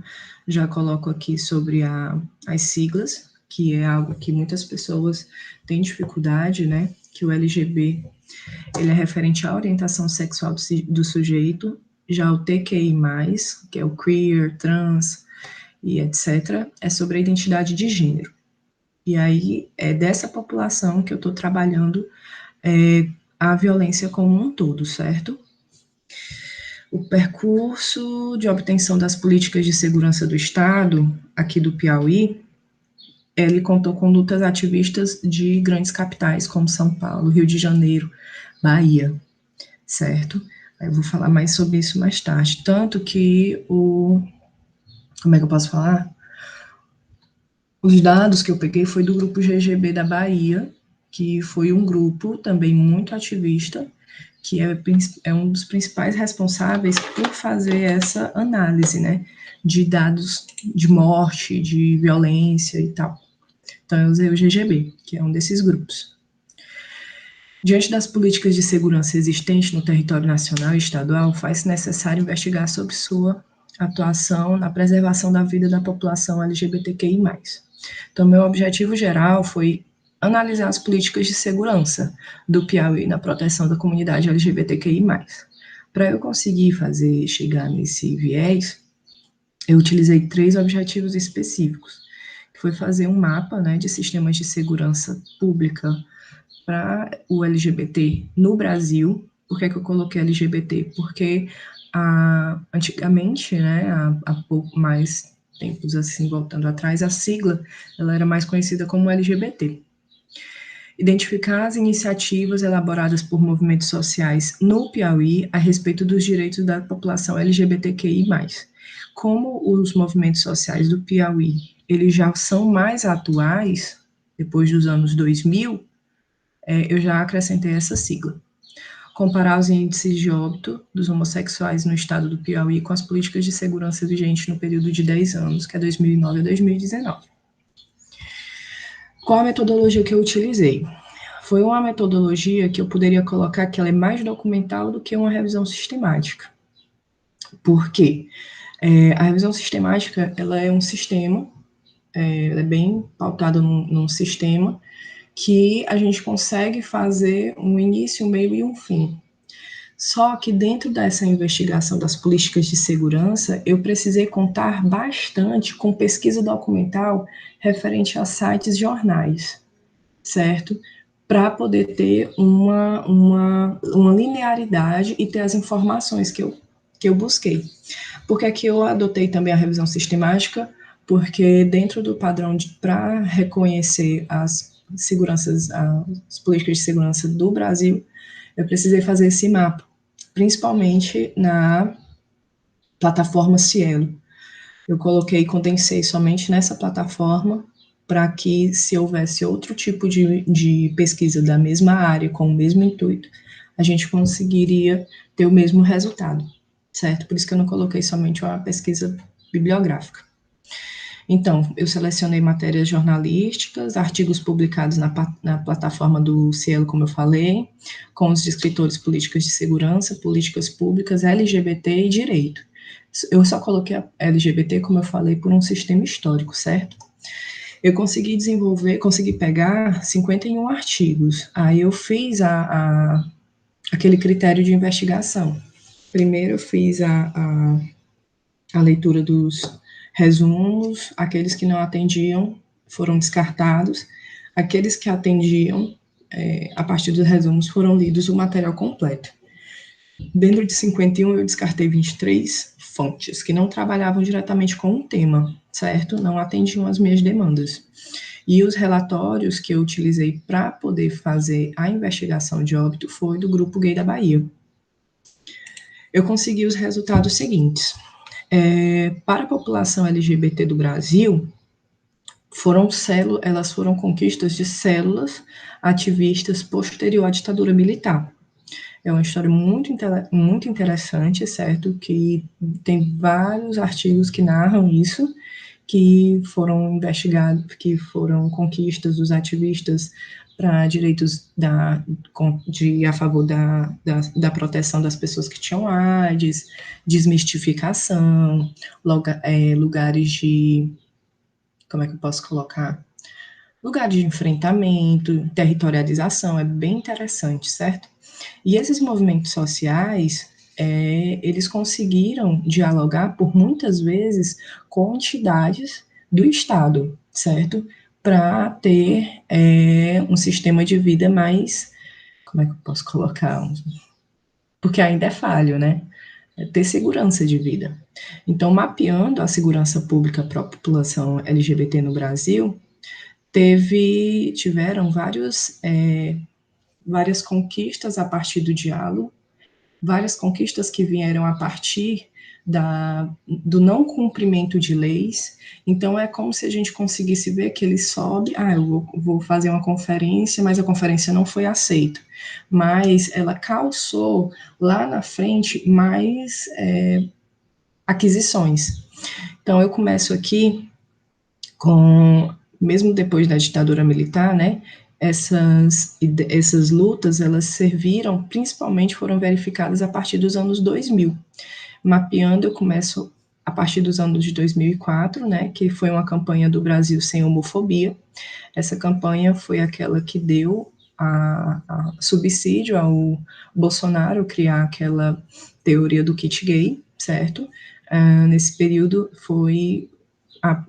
Já coloco aqui sobre as siglas, que é algo que muitas pessoas têm dificuldade, né? Que o LGB, ele é referente à orientação sexual do sujeito. Já o TQI+, que é o queer, trans e etc., é sobre a identidade de gênero. E aí, é dessa população que eu estou trabalhando a violência como um todo, certo? O percurso de obtenção das políticas de segurança do Estado, aqui do Piauí, ele contou com lutas ativistas de grandes capitais, como São Paulo, Rio de Janeiro, Bahia, certo? Eu vou falar mais sobre isso mais tarde. Tanto que como é que eu posso falar? Os dados que eu peguei foi do grupo GGB da Bahia, que foi um grupo também muito ativista, que é um dos principais responsáveis por fazer essa análise, né, de dados de morte, de violência e tal. Então, eu usei o GGB, que é um desses grupos. Diante das políticas de segurança existentes no território nacional e estadual, faz-se necessário investigar sobre sua atuação na preservação da vida da população LGBTQI+. Então, meu objetivo geral foi analisar as políticas de segurança do Piauí na proteção da comunidade LGBTQI+. Para eu conseguir chegar nesse viés, eu utilizei 3 objetivos específicos, que foi fazer um mapa, né, de sistemas de segurança pública para o LGBT no Brasil. Por que eu coloquei LGBT? Porque antigamente, né, há pouco mais tempos assim, voltando atrás, a sigla ela era mais conhecida como LGBT. Identificar as iniciativas elaboradas por movimentos sociais no Piauí a respeito dos direitos da população LGBTQI+. Como os movimentos sociais do Piauí, eles já são mais atuais, depois dos anos 2000, eu já acrescentei essa sigla. Comparar os índices de óbito dos homossexuais no estado do Piauí com as políticas de segurança vigentes no período de 10 anos, que é 2009 a 2019. Qual a metodologia que eu utilizei? Foi uma metodologia que eu poderia colocar que ela é mais documental do que uma revisão sistemática. Por quê? A revisão sistemática, ela é um sistema, ela é bem pautada num sistema, que a gente consegue fazer um início, um meio e um fim. Só que dentro dessa investigação das políticas de segurança, eu precisei contar bastante com pesquisa documental referente a sites e jornais, certo? Para poder ter uma linearidade e ter as informações que eu busquei. Por que é que eu adotei também a revisão sistemática? Porque dentro do padrão para reconhecer as políticas de segurança do Brasil, eu precisei fazer esse mapa, principalmente na plataforma Cielo. Eu condensei somente nessa plataforma para que, se houvesse outro tipo de pesquisa da mesma área, com o mesmo intuito, a gente conseguiria ter o mesmo resultado, certo? Por isso que eu não coloquei somente uma pesquisa bibliográfica. Então, eu selecionei matérias jornalísticas, artigos publicados na plataforma do Cielo, como eu falei, com os descritores políticas de segurança, políticas públicas, LGBT e direito. Eu só coloquei a LGBT, como eu falei, por um sistema histórico, certo? Eu consegui pegar 51 artigos. Aí eu fiz aquele critério de investigação. Primeiro eu fiz a leitura dos resumos, aqueles que não atendiam foram descartados, aqueles que atendiam, a partir dos resumos, foram lidos o material completo. Dentro de 51, eu descartei 23 fontes, que não trabalhavam diretamente com o tema, certo? Não atendiam as minhas demandas. E os relatórios que eu utilizei para poder fazer a investigação de óbito foi do Grupo Gay da Bahia. Eu consegui os resultados seguintes. Para a população LGBT do Brasil, elas foram conquistas de células ativistas posterior à ditadura militar. É uma história muito interessante, certo? Que tem vários artigos que narram isso, que foram investigados, que foram conquistas dos ativistas para direitos a favor da proteção das pessoas que tinham AIDS, desmistificação, lugares de, como é que eu posso colocar? Lugares de enfrentamento, territorialização, é bem interessante, certo? E esses movimentos sociais, eles conseguiram dialogar por muitas vezes com entidades do Estado, certo? Para ter um sistema de vida mais, como é que eu posso colocar? Porque ainda é falho, né? Ter segurança de vida. Então, mapeando a segurança pública para a população LGBT no Brasil, tiveram várias conquistas a partir do diálogo, várias conquistas que vieram a partir do não cumprimento de leis. Então, é como se a gente conseguisse ver que ele sobe, eu vou fazer uma conferência, mas a conferência não foi aceita. Mas ela calçou lá na frente mais aquisições. Então, eu começo aqui mesmo depois da ditadura militar, né, essas lutas, elas serviram, principalmente foram verificadas a partir dos anos 2000. Mapeando, eu começo a partir dos anos de 2004, né, que foi uma campanha do Brasil Sem Homofobia. Essa campanha foi aquela que deu a subsídio ao Bolsonaro criar aquela teoria do kit gay, certo? Nesse período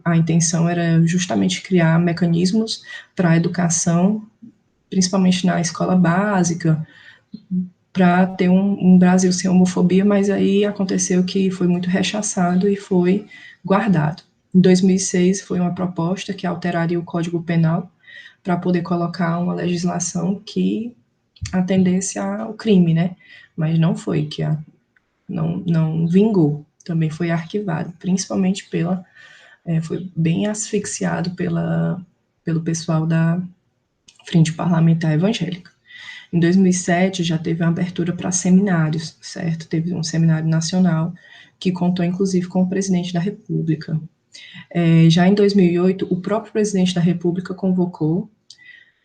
a intenção era justamente criar mecanismos para a educação, principalmente na escola básica, para ter um Brasil sem homofobia, mas aí aconteceu que foi muito rechaçado e foi guardado. Em 2006 foi uma proposta que alteraria o Código Penal para poder colocar uma legislação que atendesse ao crime, né? Mas não foi, não vingou, também foi arquivado, principalmente foi bem asfixiado pelo pessoal da Frente Parlamentar Evangélica. Em 2007, já teve uma abertura para seminários, certo? Teve um seminário nacional que contou, inclusive, com o presidente da República. Já em 2008, o próprio presidente da República convocou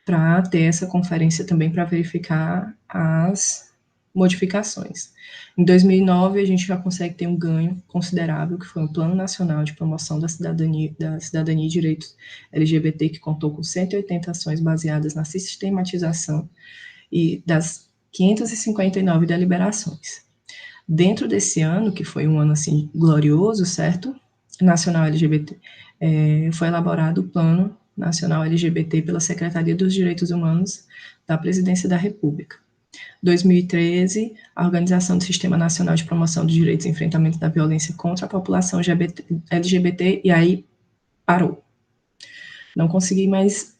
para ter essa conferência também para verificar as modificações. Em 2009, a gente já consegue ter um ganho considerável, que foi um Plano Nacional de Promoção da Cidadania e Direitos LGBT, que contou com 180 ações baseadas na sistematização e das 559 deliberações. Dentro desse ano, que foi um ano assim glorioso, certo? Nacional LGBT, foi elaborado o Plano Nacional LGBT pela Secretaria dos Direitos Humanos da Presidência da República. 2013, a Organização do Sistema Nacional de Promoção dos Direitos e Enfrentamento da Violência contra a População LGBT, e aí parou. Não consegui mais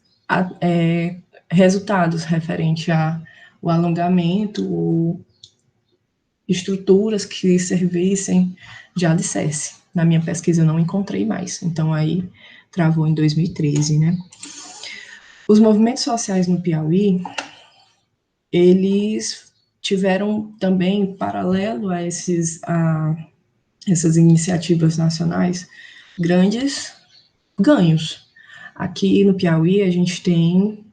resultados referente ao alongamento, ou estruturas que servissem de alicerce. Na minha pesquisa eu não encontrei mais, então aí travou em 2013, né? Os movimentos sociais no Piauí, eles tiveram também, paralelo a essas iniciativas nacionais, grandes ganhos. Aqui no Piauí a gente tem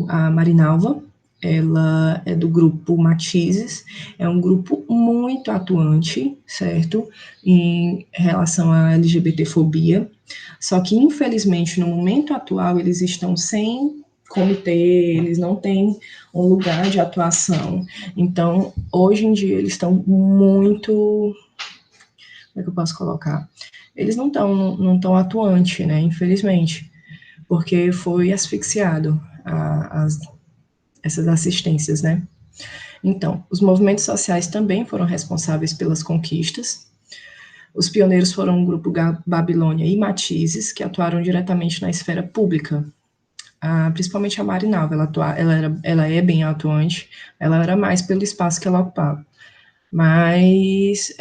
a Marinalva, ela é do grupo Matizes, é um grupo muito atuante, certo, em relação à LGBTfobia, só que, infelizmente, no momento atual, eles estão sem comitê, eles não têm um lugar de atuação, então, hoje em dia, eles estão muito, como é que eu posso colocar? Eles não estão atuantes, né, infelizmente, porque foi asfixiado essas assistências, né? Então, os movimentos sociais também foram responsáveis pelas conquistas. Os pioneiros foram o grupo Babilônia e Matizes, que atuaram diretamente na esfera pública. Principalmente a Marinalva, ela é bem atuante, ela era mais pelo espaço que ela ocupava. Mas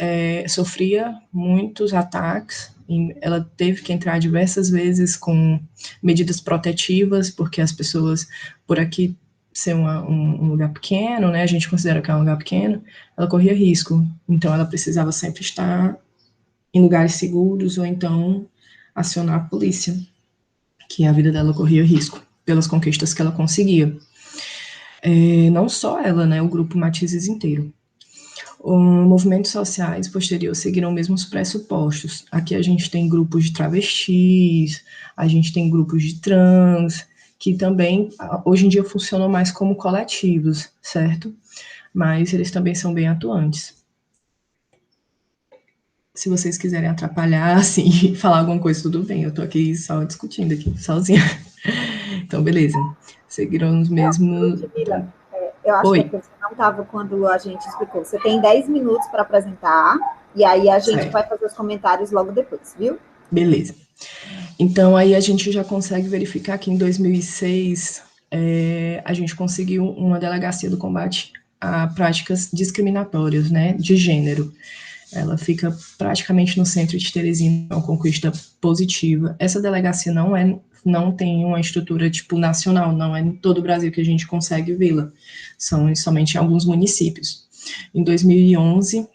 sofria muitos ataques, ela teve que entrar diversas vezes com medidas protetivas, porque as pessoas por aqui ser um lugar pequeno, né, a gente considera que é um lugar pequeno, ela corria risco, então ela precisava sempre estar em lugares seguros, ou então acionar a polícia, que a vida dela corria risco. pelas conquistas que ela conseguia. Não só ela, né, o grupo Matizes inteiro. Movimentos sociais posteriores seguiram mesmo os pressupostos. Aqui a gente tem grupos de travestis, a gente tem grupos de trans, que também, hoje em dia, funcionam mais como coletivos, certo? Mas eles também são bem atuantes. Se vocês quiserem atrapalhar, assim, falar alguma coisa, tudo bem. Eu tô aqui só discutindo aqui, sozinha. Então, beleza. Seguiram os mesmos... Ludmila, eu acho que é porque você não estava quando a gente explicou. Você tem 10 minutos para apresentar, e aí a gente vai fazer os comentários logo depois, viu? Beleza. Então, aí a gente já consegue verificar que em 2006 a gente conseguiu uma delegacia do combate a práticas discriminatórias, né, de gênero. Ela fica praticamente no centro de Teresina, uma conquista positiva. Essa delegacia não tem uma estrutura tipo nacional, não é em todo o Brasil que a gente consegue vê-la, são somente em alguns municípios. Em 2011,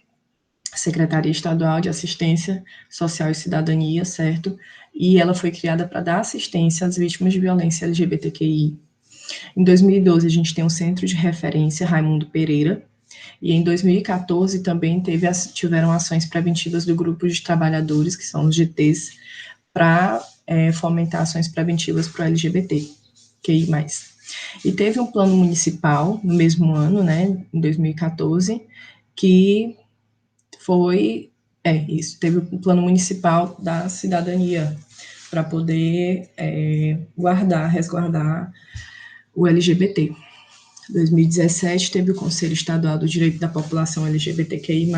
Secretaria Estadual de Assistência Social e Cidadania, certo? E ela foi criada para dar assistência às vítimas de violência LGBTQI. Em 2012, a gente tem um centro de referência, Raimundo Pereira, e em 2014 também tiveram ações preventivas do grupo de trabalhadores, que são os GTs, para fomentar ações preventivas para o LGBTQI+. E teve um plano municipal, no mesmo ano, né, em 2014, que teve o plano municipal da cidadania, para poder resguardar o LGBT. Em 2017, teve o Conselho Estadual do Direito da População LGBTQI+,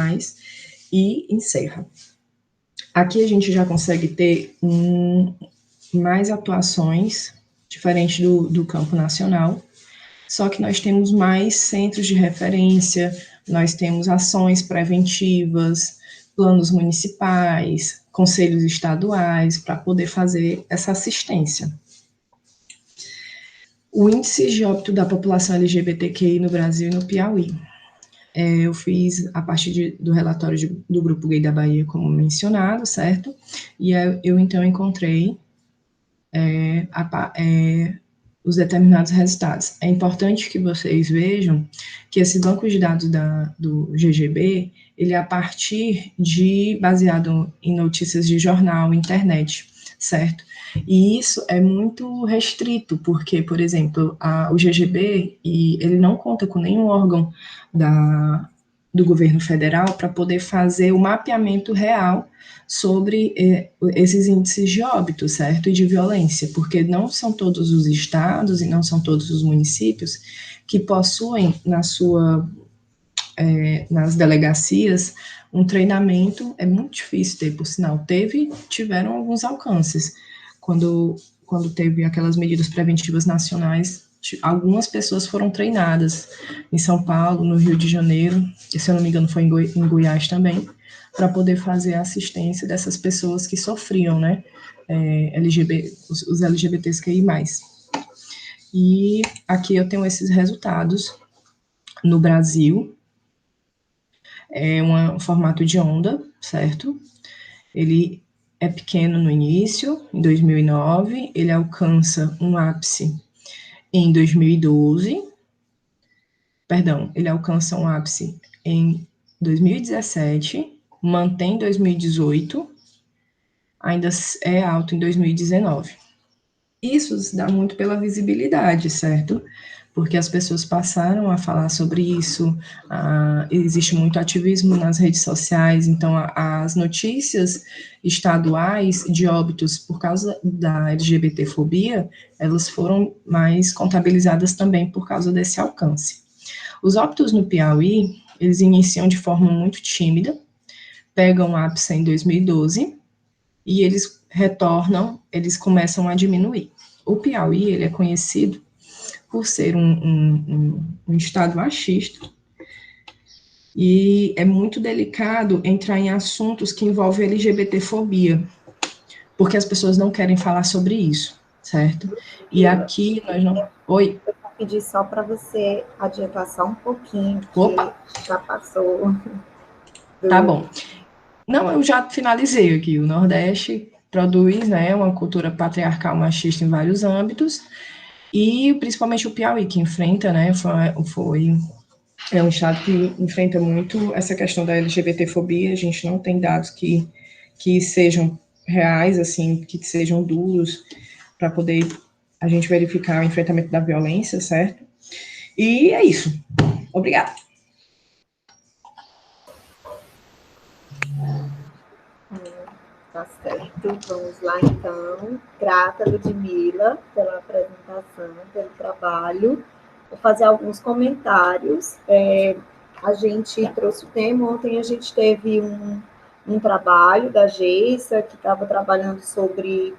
e encerra. Aqui a gente já consegue ter mais atuações, diferente do campo nacional, só que nós temos mais centros de referência, nós temos ações preventivas, planos municipais, conselhos estaduais, para poder fazer essa assistência. O índice de óbito da população LGBTQI no Brasil e no Piauí. Eu fiz a partir do relatório do Grupo Gay da Bahia, como mencionado, certo? E eu então encontrei os determinados resultados. É importante que vocês vejam que esse banco de dados do GGB, ele é baseado em notícias de jornal, internet, certo? E isso é muito restrito, porque, por exemplo, o GGB, ele não conta com nenhum órgão do governo federal para poder fazer o mapeamento real sobre esses índices de óbito, certo? E de violência, porque não são todos os estados e não são todos os municípios que possuem nas delegacias um treinamento. É muito difícil ter, por sinal. Tiveram alguns alcances. Quando teve aquelas medidas preventivas nacionais, algumas pessoas foram treinadas em São Paulo, no Rio de Janeiro, e se eu não me engano foi em Goiás também, para poder fazer a assistência dessas pessoas que sofriam, né, os LGBTQI+. E aqui eu tenho esses resultados no Brasil. É um formato de onda, certo? Ele é pequeno no início, em 2009, ele alcança um ápice em 2012, ele alcança um ápice em 2017, mantém em 2018, ainda é alto em 2019. Isso se dá muito pela visibilidade, certo? Porque as pessoas passaram a falar sobre isso, existe muito ativismo nas redes sociais, então as notícias estaduais de óbitos por causa da LGBTfobia, elas foram mais contabilizadas também por causa desse alcance. Os óbitos no Piauí, eles iniciam de forma muito tímida, pegam ápice em 2012, e eles começam a diminuir. O Piauí, ele é conhecido por ser um estado machista, e é muito delicado entrar em assuntos que envolvem LGBTfobia, porque as pessoas não querem falar sobre isso, certo? E aqui nós não... Oi? Eu vou pedir só para você adiantar só um pouquinho, que Opa! Já passou. Tá bom. Não, eu já finalizei aqui. O Nordeste produz, né, uma cultura patriarcal machista em vários âmbitos, e principalmente o Piauí, que enfrenta, né, é um estado que enfrenta muito essa questão da LGBTfobia. A gente não tem dados que sejam reais, assim, que sejam duros, para poder a gente verificar o enfrentamento da violência, certo? E é isso. Obrigada. Tá certo. Vamos lá, então. Grata, Ludmila, pela apresentação, pelo trabalho. Vou fazer alguns comentários. A gente trouxe o tema. Ontem a gente teve um trabalho da Geisa, que estava trabalhando sobre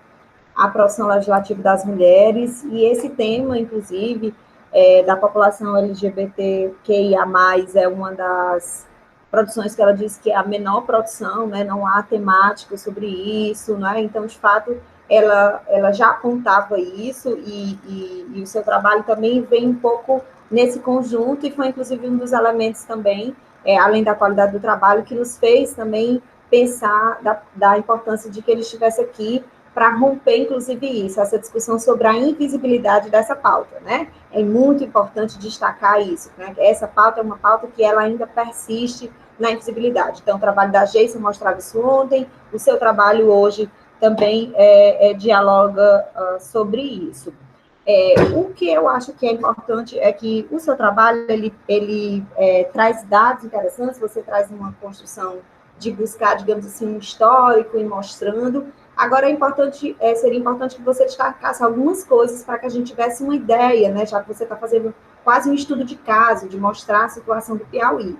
a produção legislativa das mulheres, e esse tema, inclusive, da população LGBTQIA+, é uma das produções que ela diz que é a menor produção, né, não há temática sobre isso, né, então, de fato, ela já apontava isso, e o seu trabalho também vem um pouco nesse conjunto, e foi, inclusive, um dos elementos também, além da qualidade do trabalho, que nos fez também pensar da importância de que ele estivesse aqui, para romper, inclusive, isso, essa discussão sobre a invisibilidade dessa pauta, né? É muito importante destacar isso, né? Essa pauta é uma pauta que ela ainda persiste na invisibilidade. Então, o trabalho da Geisa mostrava isso ontem, o seu trabalho hoje também dialoga sobre isso. O que eu acho que é importante é que o seu trabalho, ele traz dados interessantes, você traz uma construção de buscar, digamos assim, um histórico e mostrando. Agora, seria importante que você destacasse algumas coisas para que a gente tivesse uma ideia, né, já que você está fazendo quase um estudo de caso, de mostrar a situação do Piauí.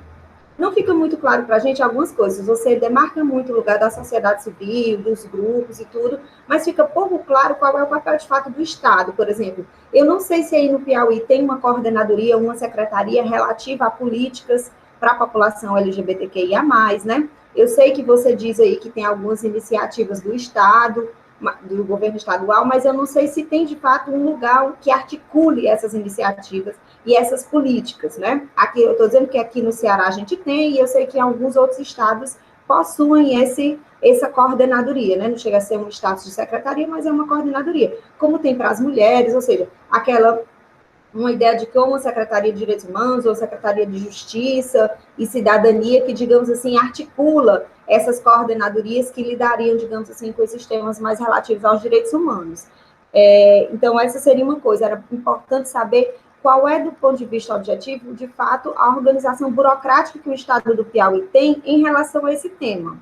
Não fica muito claro para a gente algumas coisas, você demarca muito o lugar da sociedade civil, dos grupos e tudo, mas fica pouco claro qual é o papel de fato do Estado, por exemplo. Eu não sei se aí no Piauí tem uma coordenadoria, uma secretaria relativa a políticas para a população LGBTQIA+, né? Eu sei que você diz aí que tem algumas iniciativas do Estado, do governo estadual, mas eu não sei se tem, de fato, um lugar que articule essas iniciativas e essas políticas, né? Aqui, eu estou dizendo que aqui no Ceará a gente tem, e eu sei que alguns outros estados possuem essa coordenadoria, né? Não chega a ser um status de secretaria, mas é uma coordenadoria, como tem para as mulheres, ou seja, uma ideia de que uma Secretaria de Direitos Humanos ou Secretaria de Justiça e Cidadania que, digamos assim, articula essas coordenadorias que lidariam, digamos assim, com esses temas mais relativos aos direitos humanos. Então, essa seria uma coisa, era importante saber qual é, do ponto de vista objetivo, de fato, a organização burocrática que o Estado do Piauí tem em relação a esse tema.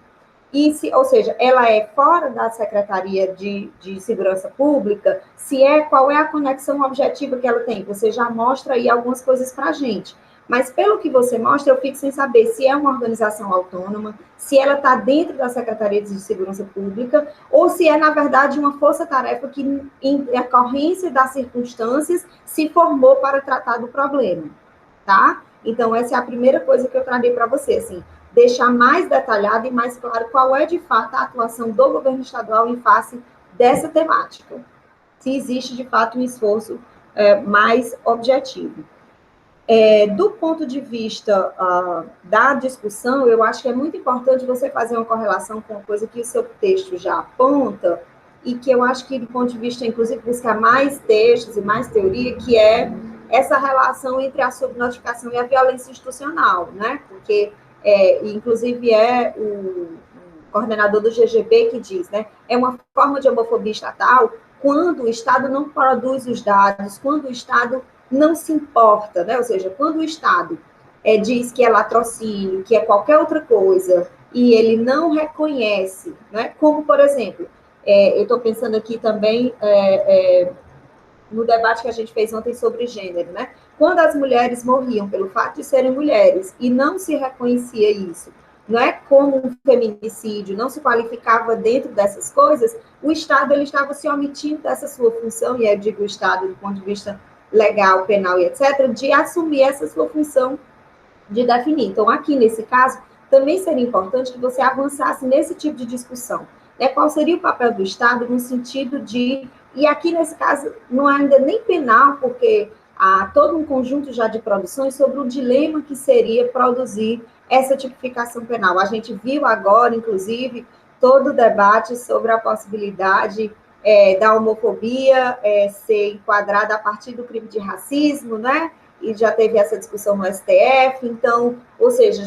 Ou seja, ela é fora da Secretaria de Segurança Pública, qual é a conexão objetiva que ela tem? Você já mostra aí algumas coisas para a gente. Mas, pelo que você mostra, eu fico sem saber se é uma organização autônoma, se ela está dentro da Secretaria de Segurança Pública, ou se é, na verdade, uma força-tarefa que, em decorrência das circunstâncias, se formou para tratar do problema, tá? Então, essa é a primeira coisa que eu trarei para você, assim, deixar mais detalhado e mais claro qual é, de fato, a atuação do governo estadual em face dessa temática. Se existe, de fato, um esforço mais objetivo. Do ponto de vista da discussão, eu acho que é muito importante você fazer uma correlação com uma coisa que o seu texto já aponta, e que eu acho que, do ponto de vista, inclusive, buscar mais textos e mais teoria, que é essa relação entre a subnotificação e a violência institucional, né? Porque inclusive o coordenador do GGB que diz, né, é uma forma de homofobia estatal quando o Estado não produz os dados, quando o Estado não se importa, né, ou seja, quando o Estado diz que é latrocínio, que é qualquer outra coisa, e ele não reconhece, né, como, por exemplo, eu estou pensando aqui também no debate que a gente fez ontem sobre gênero, né? Quando as mulheres morriam pelo fato de serem mulheres e não se reconhecia isso, não é como um feminicídio, não se qualificava dentro dessas coisas, o Estado ele estava se omitindo dessa sua função, e eu digo o Estado do ponto de vista legal, penal e etc., de assumir essa sua função de definir. Então, aqui nesse caso, também seria importante que você avançasse nesse tipo de discussão. Né? Qual seria o papel do Estado no sentido de... E aqui, nesse caso, não é ainda nem penal, porque há todo um conjunto já de produções sobre o dilema que seria produzir essa tipificação penal. A gente viu agora, inclusive, todo o debate sobre a possibilidade da homofobia ser enquadrada a partir do crime de racismo, né? E já teve essa discussão no STF, então, ou seja,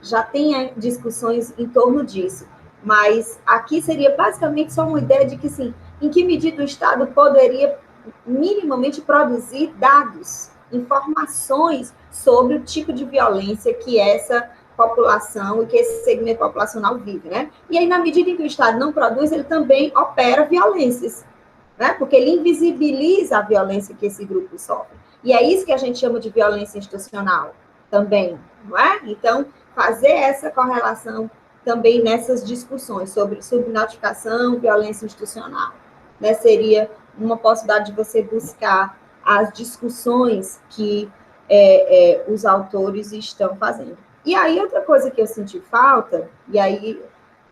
já tem discussões em torno disso. Mas aqui seria basicamente só uma ideia de que, sim, em que medida o Estado poderia minimamente produzir dados, informações sobre o tipo de violência que essa população e que esse segmento populacional vive, né? E aí, na medida em que o Estado não produz, ele também opera violências, né? Porque ele invisibiliza a violência que esse grupo sofre. E é isso que a gente chama de violência institucional também, não é? Então, fazer essa correlação também nessas discussões sobre subnotificação, violência institucional, né? Seria uma possibilidade de você buscar as discussões que os autores estão fazendo. E aí, outra coisa que eu senti falta, e aí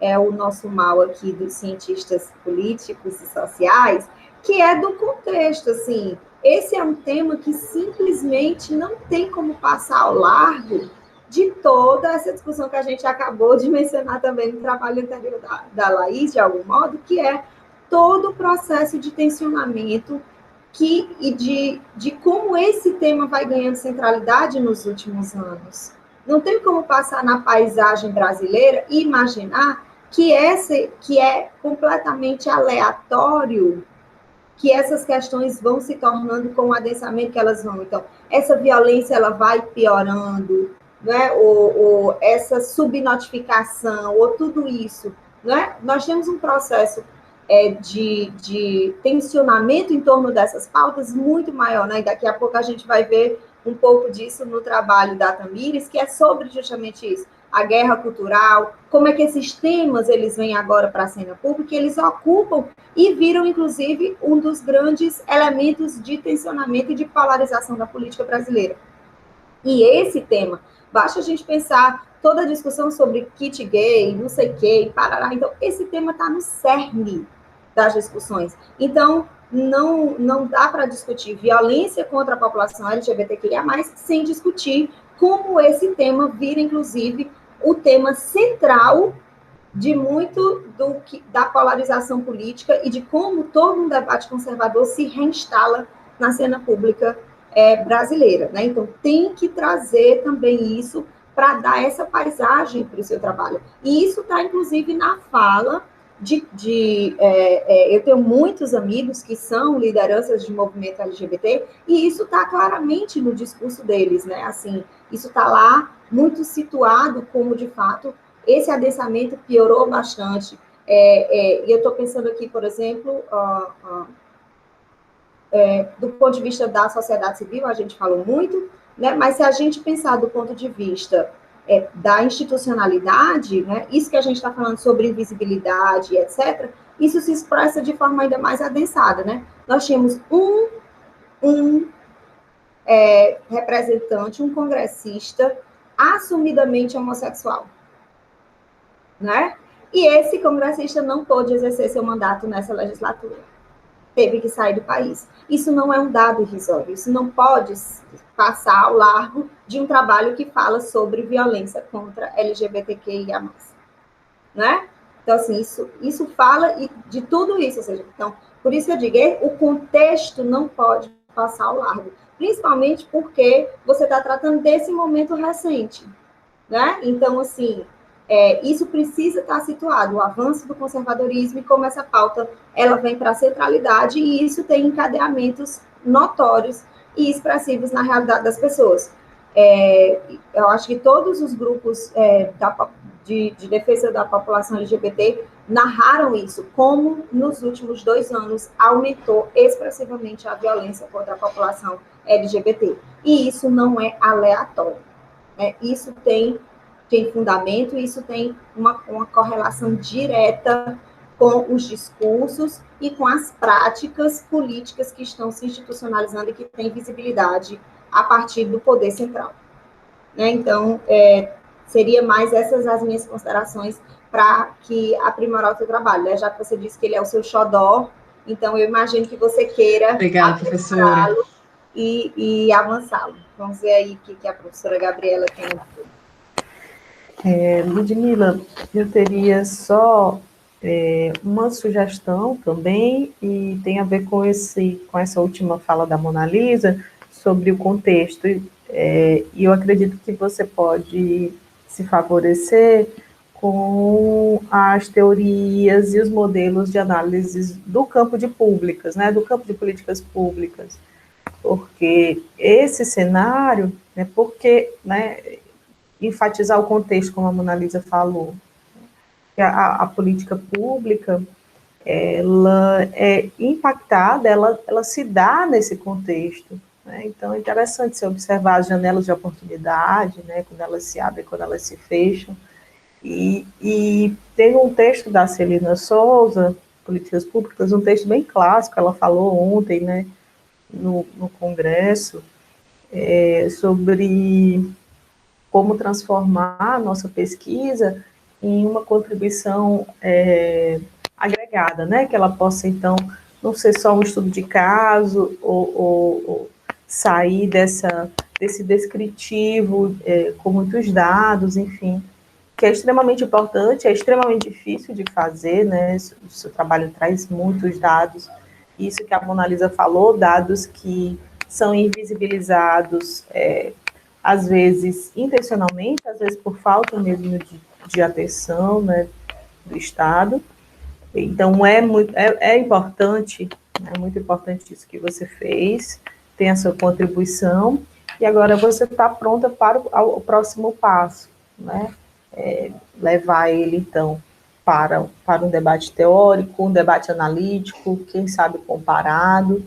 é o nosso mal aqui dos cientistas políticos e sociais, que é do contexto, assim, esse é um tema que simplesmente não tem como passar ao largo de toda essa discussão que a gente acabou de mencionar também no trabalho anterior da Laís, de algum modo, que é todo o processo de tensionamento e de como esse tema vai ganhando centralidade nos últimos anos. Não tem como passar na paisagem brasileira e imaginar que é completamente aleatório que essas questões vão se tornando com o adensamento que elas vão. Então, essa violência ela vai piorando, né? ou essa subnotificação, ou tudo isso. Né? Nós temos um processo de tensionamento em torno dessas pautas muito maior, né? E daqui a pouco a gente vai ver um pouco disso no trabalho da Tamires, que é sobre justamente isso, a guerra cultural, como é que esses temas eles vêm agora para a cena pública, eles ocupam e viram, inclusive, um dos grandes elementos de tensionamento e de polarização da política brasileira. E esse tema, basta a gente pensar toda a discussão sobre kit gay, não sei o quê, parará. Então, esse tema está no cerne das discussões. Então, não dá para discutir violência contra a população LGBTQIA+, sem discutir como esse tema vira, inclusive, o tema central de muito da polarização política e de como todo um debate conservador se reinstala na cena pública brasileira, né? Então, tem que trazer também isso para dar essa paisagem para o seu trabalho. E isso está, inclusive, na fala eu tenho muitos amigos que são lideranças de movimento LGBT, e isso está claramente no discurso deles, né? Assim, isso está lá muito situado como, de fato, esse adensamento piorou bastante. E eu estou pensando aqui, por exemplo, do ponto de vista da sociedade civil, a gente falou muito, né? Mas se a gente pensar do ponto de vista da institucionalidade, né? Isso que a gente está falando sobre invisibilidade, etc., isso se expressa de forma ainda mais adensada, né? Nós tínhamos um representante, um congressista assumidamente homossexual, né? E esse congressista não pôde exercer seu mandato nessa legislatura. Teve que sair do país. Isso não é um dado irrisório, isso não pode passar ao largo de um trabalho que fala sobre violência contra LGBTQIA+. Né? Então, assim, isso fala de tudo isso, ou seja, então, por isso eu digo, o contexto não pode passar ao largo, principalmente porque você está tratando desse momento recente, né? Então, assim, isso precisa estar situado, o avanço do conservadorismo e como essa pauta ela vem para a centralidade, e isso tem encadeamentos notórios e expressivos na realidade das pessoas. Eu acho que todos os grupos de defesa da população LGBT narraram isso, como nos últimos 2 anos aumentou expressivamente a violência contra a população LGBT. E isso não é aleatório, né? Isso tem fundamento, e isso tem uma correlação direta com os discursos e com as práticas políticas que estão se institucionalizando e que têm visibilidade a partir do poder central. Né? Então, seria mais essas as minhas considerações para que aprimorar o seu trabalho, né? Já que você disse que ele é o seu xodó, então eu imagino que você queira aprimorá-lo e avançá-lo. Vamos ver aí o que a professora Gabriela tem. Ludmila, eu teria só Uma sugestão também, e tem a ver com essa última fala da Mona Lisa, sobre o contexto, e eu acredito que você pode se favorecer com as teorias e os modelos de análise do campo de públicas, né, do campo de políticas públicas, porque esse cenário, porque, enfatizar o contexto, como a Mona Lisa falou, que a política pública, ela é impactada, ela se dá nesse contexto, né? Então, é interessante você observar as janelas de oportunidade, né, quando elas se abrem, quando elas se fecham, e tem um texto da Celina Souza, Políticas Públicas, um texto bem clássico, ela falou ontem, né, no Congresso, sobre como transformar a nossa pesquisa em uma contribuição agregada, né? Que ela possa, então, não ser só um estudo de caso ou sair desse descritivo com muitos dados, enfim, que é extremamente importante, é extremamente difícil de fazer, né? O seu trabalho traz muitos dados, isso que a Mona Lisa falou, dados que são invisibilizados, às vezes intencionalmente, às vezes por falta mesmo de atenção, né, do Estado. Então, importante, é muito importante isso que você fez, tem a sua contribuição, e agora você está pronta para o próximo passo, né? Levar ele, então, para um debate teórico, um debate analítico, quem sabe comparado,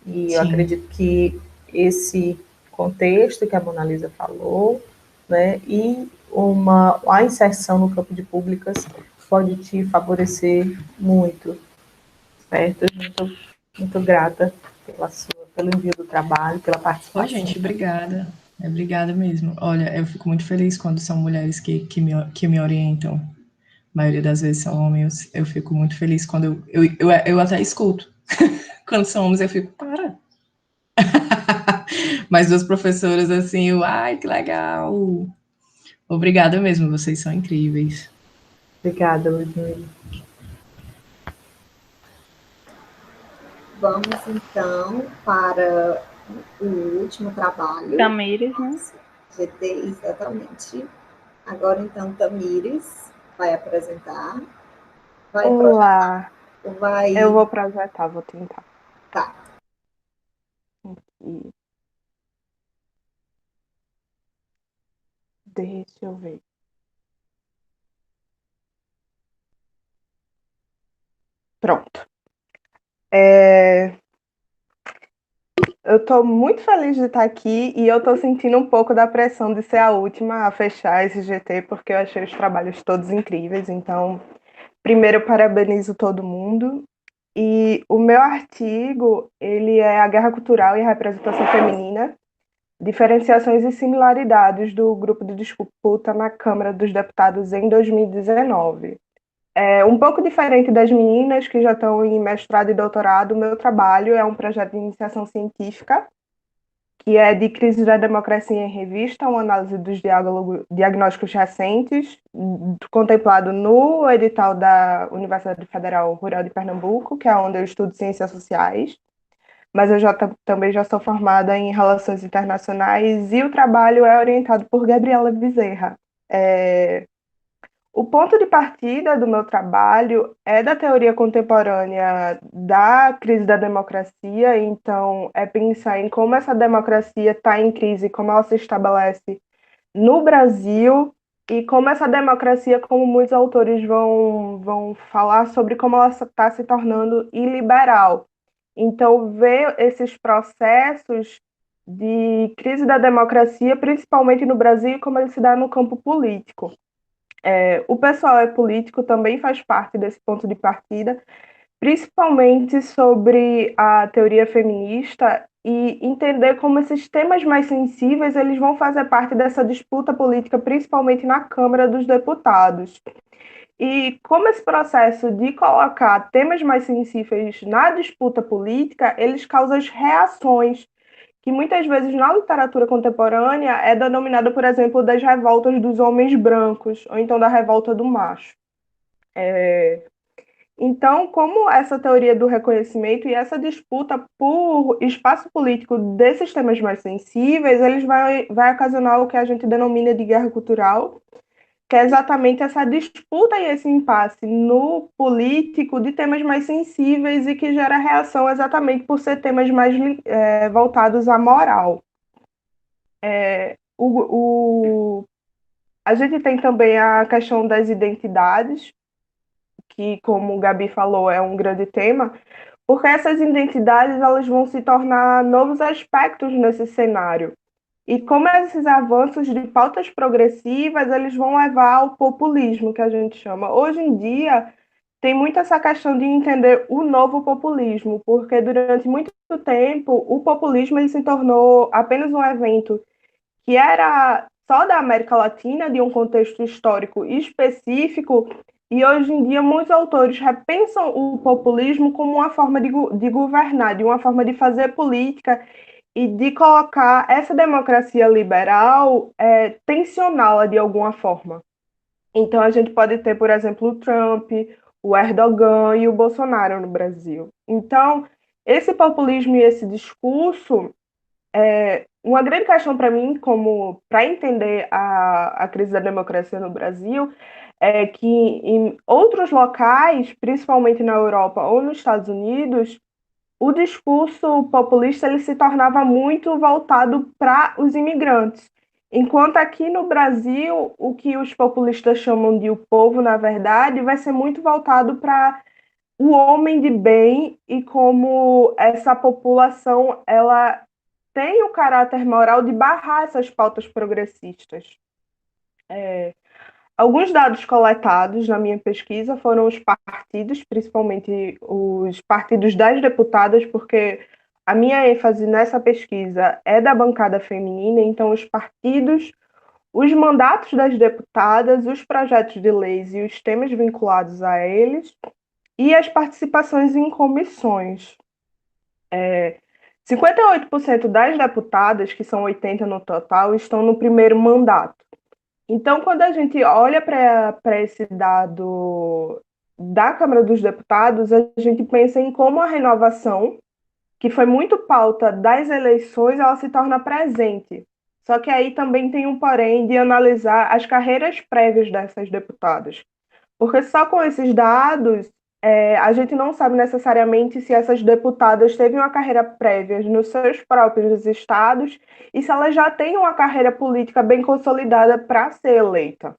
e eu Sim. acredito que esse contexto que a Mona Lisa falou, né, e a inserção no campo de públicas pode te favorecer muito, certo? Muito, muito grata pelo envio do trabalho, pela participação. Gente, obrigada. Obrigada mesmo. Olha, eu fico muito feliz quando são mulheres que me orientam. A maioria das vezes são homens. Eu fico muito feliz quando eu até escuto. Quando são homens, eu fico, para. Mas duas professoras assim, ai, que legal. Obrigada mesmo, vocês são incríveis. Obrigada, Ludmila. Vamos, então, para o último trabalho. Tamires, né? GT, exatamente. Agora, então, Tamires vai apresentar. Olá. Vai... Eu vou projetar, vou tentar. Tá. Aqui. Deixa eu ver. Pronto. Eu estou muito feliz de estar aqui e eu estou sentindo um pouco da pressão de ser a última a fechar esse GT, porque eu achei os trabalhos todos incríveis. Então, primeiro, eu parabenizo todo mundo. E o meu artigo, ele é a Guerra Cultural e a Representação Feminina, diferenciações e similaridades do grupo de disputa na Câmara dos Deputados em 2019. Um pouco diferente das meninas que já estão em mestrado e doutorado, o meu trabalho é um projeto de iniciação científica, que é de crise da democracia em revista, uma análise dos diagnósticos recentes, contemplado no edital da Universidade Federal Rural de Pernambuco, que é onde eu estudo ciências sociais, mas eu também já sou formada em relações internacionais e o trabalho é orientado por Gabriela Bezerra. O ponto de partida do meu trabalho é da teoria contemporânea da crise da democracia, então é pensar em como essa democracia está em crise, como ela se estabelece no Brasil e como essa democracia, como muitos autores vão falar sobre como ela está se tornando iliberal. Então, ver esses processos de crise da democracia, principalmente no Brasil, como ele se dá no campo político. O pessoal político também faz parte desse ponto de partida, principalmente sobre a teoria feminista e entender como esses temas mais sensíveis eles vão fazer parte dessa disputa política, principalmente na Câmara dos Deputados. E como esse processo de colocar temas mais sensíveis na disputa política, eles causam reações que muitas vezes na literatura contemporânea é denominada, por exemplo, das revoltas dos homens brancos, ou então da revolta do macho. Então, como essa teoria do reconhecimento e essa disputa por espaço político desses temas mais sensíveis, eles vai ocasionar o que a gente denomina de guerra cultural, que é exatamente essa disputa e esse impasse no político de temas mais sensíveis e que gera reação exatamente por ser temas mais voltados à moral. A gente tem também a questão das identidades, que, como o Gabi falou, é um grande tema, porque essas identidades elas vão se tornar novos aspectos nesse cenário. E como esses avanços de pautas progressivas, eles vão levar ao populismo, que a gente chama. Hoje em dia, tem muito essa questão de entender o novo populismo, porque durante muito tempo, o populismo ele se tornou apenas um evento que era só da América Latina, de um contexto histórico específico, e hoje em dia muitos autores repensam o populismo como uma forma de governar, de uma forma de fazer política e de colocar essa democracia liberal, tensioná-la de alguma forma. Então a gente pode ter, por exemplo, o Trump, o Erdogan e o Bolsonaro no Brasil. Então, esse populismo e esse discurso uma grande questão para mim, como para entender a crise da democracia no Brasil, é que em outros locais, principalmente na Europa ou nos Estados Unidos, o discurso populista ele se tornava muito voltado para os imigrantes. Enquanto aqui no Brasil, o que os populistas chamam de o povo, na verdade, vai ser muito voltado para o homem de bem e como essa população ela tem o caráter moral de barrar essas pautas progressistas. Alguns dados coletados na minha pesquisa foram os partidos, principalmente os partidos das deputadas, porque a minha ênfase nessa pesquisa é da bancada feminina, então os partidos, os mandatos das deputadas, os projetos de leis e os temas vinculados a eles, e as participações em comissões. 58% das deputadas, que são 80 no total, estão no primeiro mandato. Então, quando a gente olha para esse dado da Câmara dos Deputados, a gente pensa em como a renovação, que foi muito pauta das eleições, ela se torna presente. Só que aí também tem um porém de analisar as carreiras prévias dessas deputadas. Porque só com esses dados, a gente não sabe necessariamente se essas deputadas teve uma carreira prévia nos seus próprios estados e se elas já têm uma carreira política bem consolidada para ser eleita.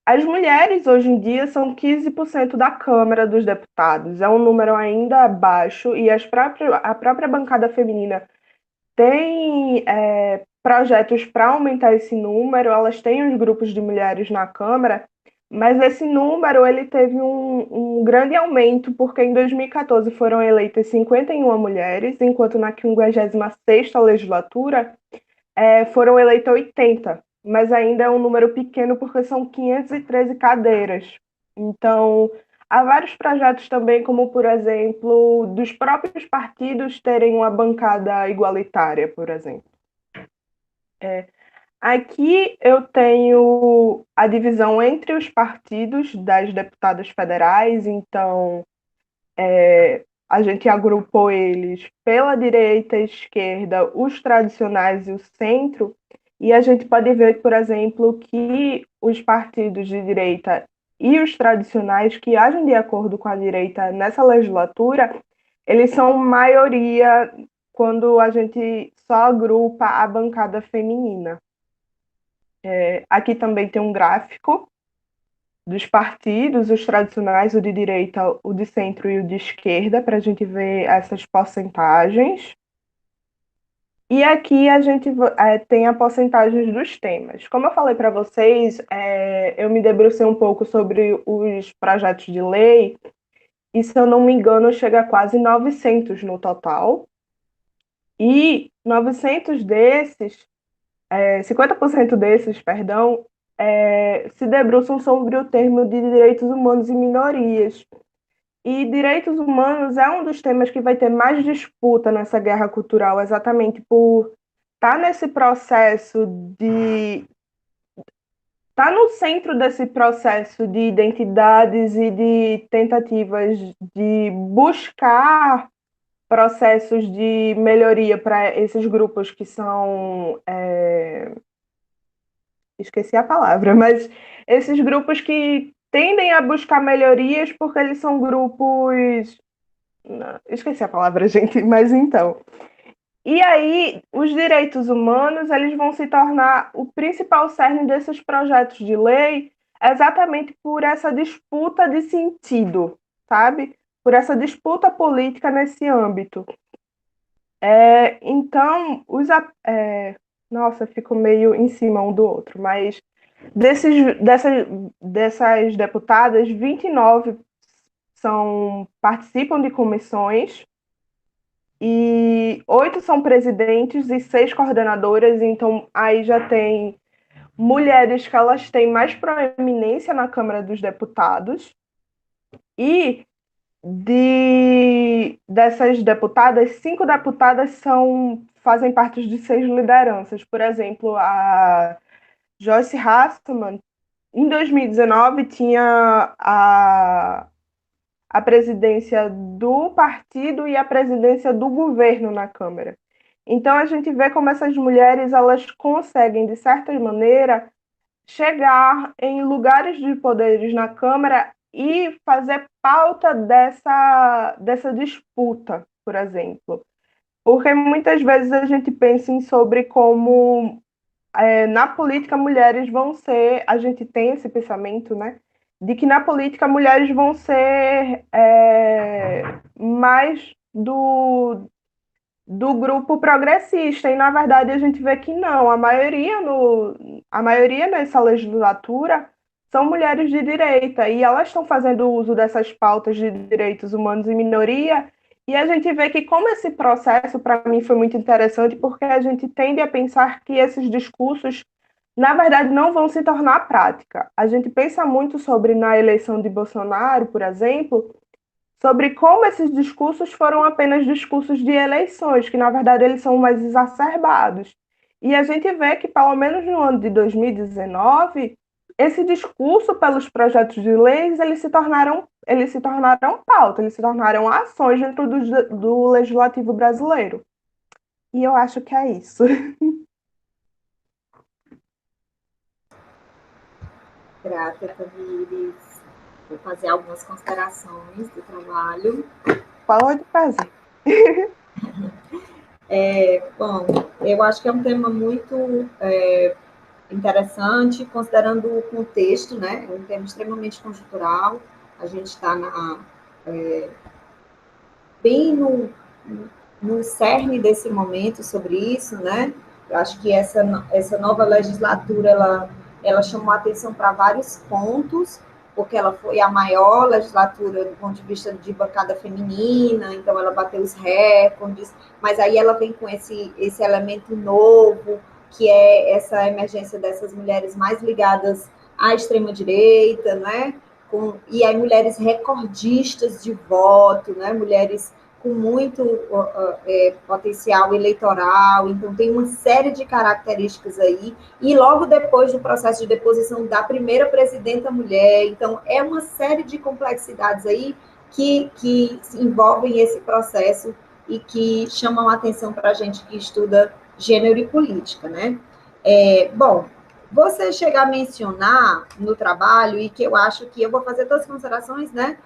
As mulheres, hoje em dia, são 15% da Câmara dos Deputados. É um número ainda baixo e a própria bancada feminina tem projetos para aumentar esse número, elas têm os grupos de mulheres na Câmara, mas esse número ele teve um grande aumento, porque em 2014 foram eleitas 51 mulheres, enquanto na 56ª legislatura foram eleitas 80, mas ainda é um número pequeno porque são 513 cadeiras. Então, há vários projetos também, como, por exemplo, dos próprios partidos terem uma bancada igualitária, por exemplo. Aqui eu tenho a divisão entre os partidos das deputadas federais, então a gente agrupou eles pela direita, esquerda, os tradicionais e o centro, e a gente pode ver, por exemplo, que os partidos de direita e os tradicionais que agem de acordo com a direita nessa legislatura, eles são maioria quando a gente só agrupa a bancada feminina. Aqui também tem um gráfico dos partidos, os tradicionais, o de direita, o de centro e o de esquerda, para a gente ver essas porcentagens. E aqui a gente tem a porcentagem dos temas. Como eu falei para vocês, eu me debrucei um pouco sobre os projetos de lei, e se eu não me engano, chega a quase 900 no total. E 900 desses, 50% desses, perdão, se debruçam sobre o termo de direitos humanos e minorias. E direitos humanos é um dos temas que vai ter mais disputa nessa guerra cultural, exatamente por estar nesse processo de está no centro desse processo de identidades e de tentativas de buscar processos de melhoria para esses grupos que são... esqueci a palavra, mas esses grupos que tendem a buscar melhorias porque eles são grupos... Não, esqueci a palavra, gente, mas então... E aí, os direitos humanos, eles vão se tornar o principal cerne desses projetos de lei, exatamente por essa disputa de sentido, sabe? Por essa disputa política nesse âmbito. Então, nossa, fico meio em cima um do outro, mas dessas deputadas, 29 participam de comissões, e 8 são presidentes e 6 coordenadoras, então aí já tem mulheres que elas têm mais proeminência na Câmara dos Deputados, e dessas deputadas, 5 deputadas fazem parte de 6 lideranças. Por exemplo, a Joyce Hasselmann, em 2019, tinha a presidência do partido e a presidência do governo na Câmara. Então, a gente vê como essas mulheres elas conseguem, de certa maneira, chegar em lugares de poderes na Câmara e fazer pauta dessa disputa, por exemplo. Porque muitas vezes a gente pensa sobre como na política mulheres vão ser, a gente tem esse pensamento, né, de que na política mulheres vão ser mais do grupo progressista, e na verdade a gente vê que não, a maioria nessa legislatura são mulheres de direita, e elas estão fazendo uso dessas pautas de direitos humanos e minoria, e a gente vê que como esse processo, para mim, foi muito interessante, porque a gente tende a pensar que esses discursos, na verdade, não vão se tornar prática. A gente pensa muito sobre, na eleição de Bolsonaro, por exemplo, sobre como esses discursos foram apenas discursos de eleições, que, na verdade, eles são mais exacerbados. E a gente vê que, pelo menos no ano de 2019, esse discurso pelos projetos de leis, eles se tornaram pauta, eles se tornaram ações dentro do legislativo brasileiro. E eu acho que é isso. Grata, Tamires. Vou fazer algumas considerações do trabalho. Pode fazer. Bom, eu acho que é um tema muito interessante, considerando o contexto, né? É um tema extremamente conjuntural. A gente está bem no cerne desse momento sobre isso, né? Eu acho que essa nova legislatura, ela chamou a atenção para vários pontos, porque ela foi a maior legislatura do ponto de vista de bancada feminina, então ela bateu os recordes, mas aí ela vem com esse elemento novo, que é essa emergência dessas mulheres mais ligadas à extrema-direita, né? E aí mulheres recordistas de voto, né? Mulheres com muito potencial eleitoral, então tem uma série de características aí, e logo depois do processo de deposição da primeira presidenta mulher, então é uma série de complexidades aí que envolvem esse processo e que chamam a atenção para a gente que estuda gênero e política, né? Bom, você chega a mencionar no trabalho, e que eu acho que eu vou fazer todas as considerações, né?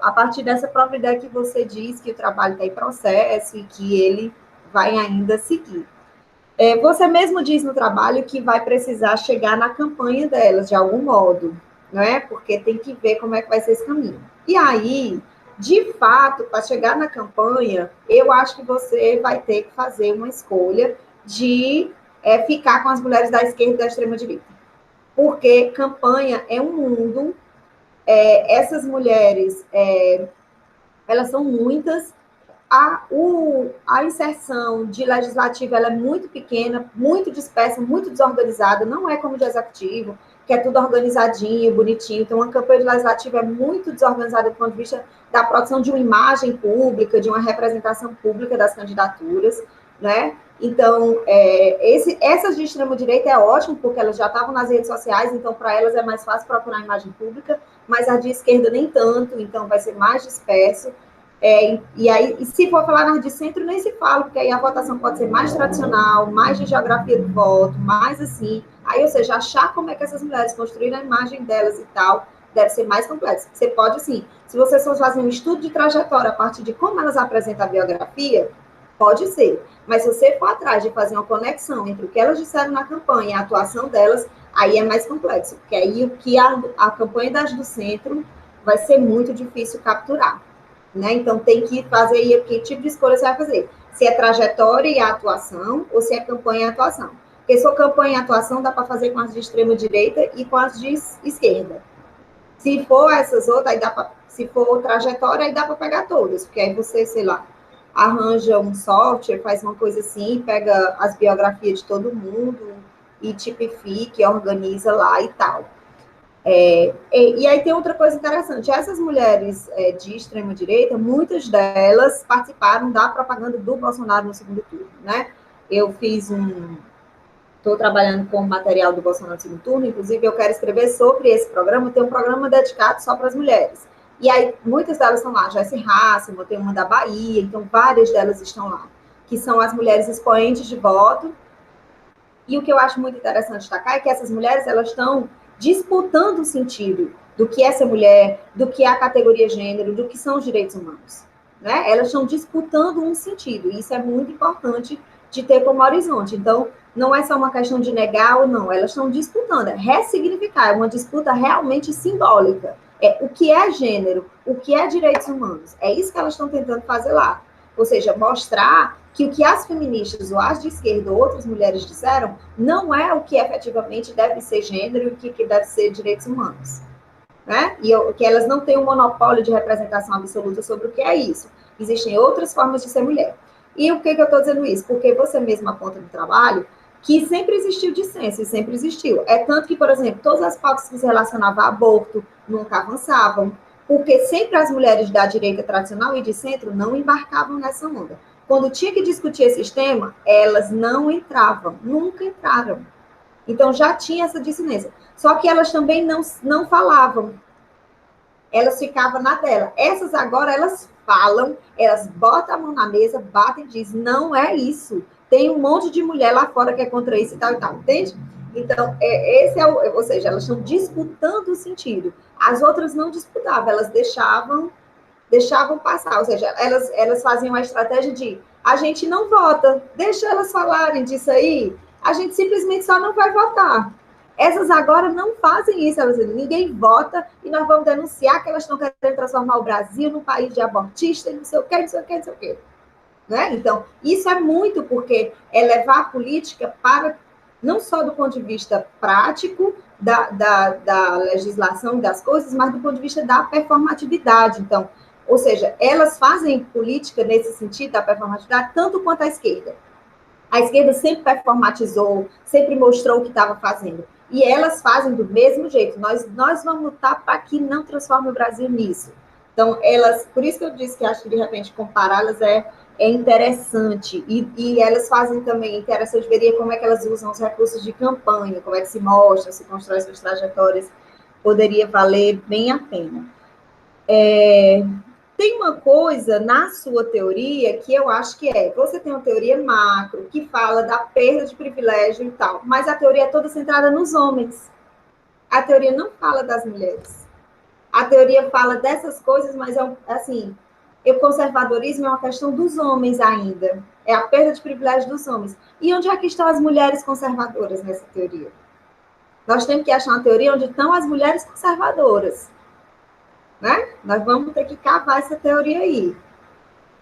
A partir dessa própria ideia que você diz que o trabalho está em processo e que ele vai ainda seguir. Você mesmo diz no trabalho que vai precisar chegar na campanha delas, de algum modo, não é? Porque tem que ver como é que vai ser esse caminho. E aí, de fato, para chegar na campanha, eu acho que você vai ter que fazer uma escolha de ficar com as mulheres da esquerda e da extrema-direita. Porque campanha é um mundo... essas mulheres, elas são muitas, a inserção de legislativa ela é muito pequena, muito dispersa, muito desorganizada, não é como de executivo, que é tudo organizadinho, bonitinho, então uma campanha legislativa é muito desorganizada do ponto de vista da produção de uma imagem pública, de uma representação pública das candidaturas, né? Então, essas de extrema-direita é ótimo, porque elas já estavam nas redes sociais, então para elas é mais fácil procurar a imagem pública, mas a de esquerda nem tanto, então vai ser mais disperso. E se for falar nas de centro, nem se fala, porque aí a votação pode ser mais tradicional, mais de geografia do voto, mais assim. Aí, ou seja, achar como é que essas mulheres construíram a imagem delas e tal, deve ser mais complexo. Você pode, assim, se vocês for fazer um estudo de trajetória a partir de como elas apresentam a biografia, pode ser. Mas se você for atrás de fazer uma conexão entre o que elas disseram na campanha e a atuação delas, aí é mais complexo, porque aí o que a campanha das do centro vai ser muito difícil capturar. Né? Então, tem que fazer aí que tipo de escolha você vai fazer. Se é trajetória e atuação, ou se é campanha e atuação. Porque se for campanha e atuação, dá para fazer com as de extrema-direita e com as de esquerda. Se for essas outras, aí dá para... Se for trajetória, aí dá para pegar todas. Porque aí você, sei lá, arranja um software, faz uma coisa assim, pega as biografias de todo mundo e tipifica, organiza lá e tal. E aí tem outra coisa interessante, essas mulheres de extrema-direita, muitas delas participaram da propaganda do Bolsonaro no segundo turno, né? Eu estou trabalhando com o material do Bolsonaro no segundo turno, inclusive eu quero escrever sobre esse programa, tem um programa dedicado só para as mulheres. E aí, muitas delas estão lá, Joyce Hasselman, tem uma da Bahia, então várias delas estão lá, que são as mulheres expoentes de voto. E o que eu acho muito interessante destacar é que essas mulheres, elas estão disputando o sentido do que é ser mulher, do que é a categoria gênero, do que são os direitos humanos. Né? Elas estão disputando um sentido, e isso é muito importante de ter como horizonte. Então, não é só uma questão de negar ou não, elas estão disputando, é ressignificar, é uma disputa realmente simbólica. O que é gênero, o que é direitos humanos, é isso que elas estão tentando fazer lá. Ou seja, mostrar que o que as feministas, ou as de esquerda, ou outras mulheres disseram, não é o que efetivamente deve ser gênero e o que deve ser direitos humanos. Né? E que elas não têm um monopólio de representação absoluta sobre o que é isso. Existem outras formas de ser mulher. E o que eu estou dizendo isso? Porque você mesma aponta no trabalho que sempre existiu dissenso, e sempre existiu. É tanto que, por exemplo, todas as pautas que se relacionavam a aborto nunca avançavam, porque sempre as mulheres da direita tradicional e de centro não embarcavam nessa onda. Quando tinha que discutir esse tema, elas não entravam, nunca entraram. Então, já tinha essa dissidência. Só que elas também não falavam. Elas ficavam na dela. Essas agora, elas falam, elas botam a mão na mesa, batem e dizem, não é isso. Tem um monte de mulher lá fora que é contra isso e tal, entende? Então, ou seja, elas estão disputando o sentido. As outras não disputavam, elas deixavam passar, ou seja, elas faziam a estratégia de a gente não vota, deixa elas falarem disso aí, a gente simplesmente só não vai votar. Essas agora não fazem isso, elas dizem, ninguém vota e nós vamos denunciar que elas estão querendo transformar o Brasil num país de abortistas, não sei o quê, não sei o quê, não sei o quê. Né? Então, isso é muito porque é levar a política para, não só do ponto de vista prático, da legislação e das coisas, mas do ponto de vista da performatividade. Então, ou seja, elas fazem política nesse sentido da performatividade tanto quanto a esquerda. A esquerda sempre performatizou, sempre mostrou o que estava fazendo. E elas fazem do mesmo jeito. Nós vamos lutar para que não transforme o Brasil nisso. Então, por isso que eu disse que acho que, de repente, compará-las é interessante. E elas fazem também, interessante veria como é que elas usam os recursos de campanha, como é que se mostra, se constrói suas trajetórias. Poderia valer bem a pena. Tem uma coisa na sua teoria que eu acho que você tem uma teoria macro, que fala da perda de privilégio e tal, mas a teoria é toda centrada nos homens. A teoria não fala das mulheres. A teoria fala dessas coisas, mas assim, o conservadorismo é uma questão dos homens ainda. É a perda de privilégio dos homens. E onde é que estão as mulheres conservadoras nessa teoria? Nós temos que achar uma teoria onde estão as mulheres conservadoras. Né? Nós vamos ter que cavar essa teoria aí,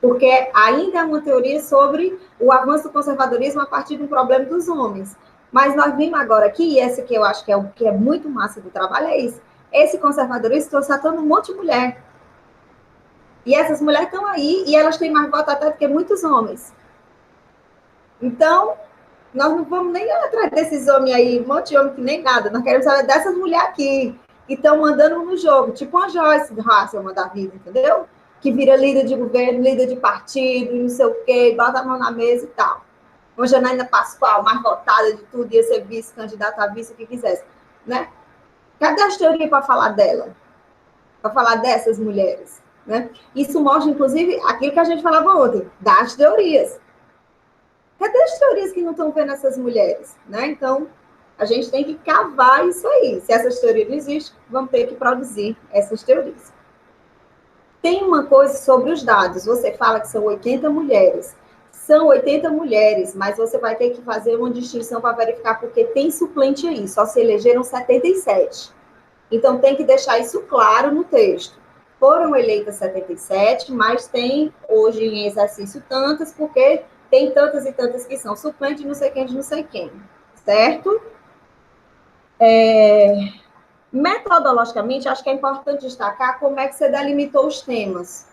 porque ainda é uma teoria sobre o avanço do conservadorismo a partir de um problema dos homens. Mas nós vimos agora aqui, e essa que eu acho que é o que é muito massa do trabalho, é isso. Esse conservadorismo trouxe à tona um monte de mulher. E essas mulheres estão aí, e elas têm mais voto até do que muitos homens. Então, nós não vamos nem atrás desses homens aí, um monte de homem que nem nada, nós queremos saber dessas mulheres aqui, que estão mandando no jogo, tipo uma Joyce Hasselman da vida, entendeu? que vira líder de governo, líder de partido, não sei o quê, bota a mão na mesa e tal. Uma Janaína Pascoal, mais votada de tudo, ia ser vice-candidata a vice, o que quisesse, né? Cadê as teorias para falar dela? Para falar dessas mulheres, né? Isso mostra, inclusive, aquilo que a gente falava ontem, das teorias. Cadê as teorias que não estão vendo essas mulheres, né? Então, a gente tem que cavar isso aí. Se essas teorias não existem, vamos ter que produzir essas teorias. Tem uma coisa sobre os dados. Você fala que são 80 mulheres. São 80 mulheres, mas você vai ter que fazer uma distinção para verificar, porque tem suplente aí. Só se elegeram 77. Então, tem que deixar isso claro no texto. Foram eleitas 77, mas tem hoje em exercício tantas, porque tem tantas e tantas que são suplentes de não sei quem, de não sei quem. Certo? Metodologicamente, acho que é importante destacar como é que você delimitou os temas.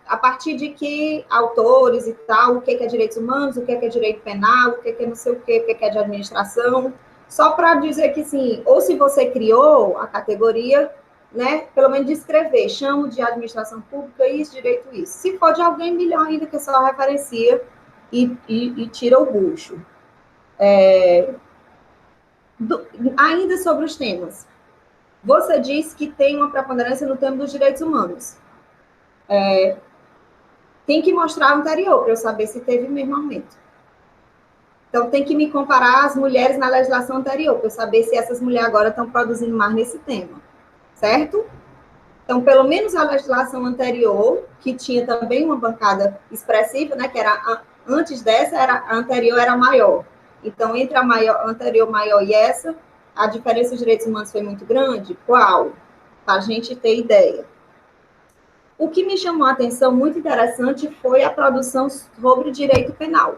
A partir de que autores e tal, o que é direitos humanos, o que é direito penal, o que é não sei o que é de administração, só para dizer que, sim, ou se você criou a categoria, né, pelo menos descrever, chamo de administração pública isso, direito isso. Se for de alguém, melhor ainda, que só referencia e tira o bucho. Ainda sobre os temas. Você disse que tem uma preponderância no tema dos direitos humanos. Tem que mostrar o anterior, para eu saber se teve mesmo aumento. Então, tem que me comparar as mulheres na legislação anterior, para eu saber se essas mulheres agora estão produzindo mais nesse tema. Certo? Então, pelo menos a legislação anterior, que tinha também uma bancada expressiva, né, que era antes dessa, a anterior era maior. Então, entre a anterior maior e essa, a diferença dos direitos humanos foi muito grande? Qual? Para a gente ter ideia. O que me chamou a atenção, muito interessante, foi a produção sobre direito penal,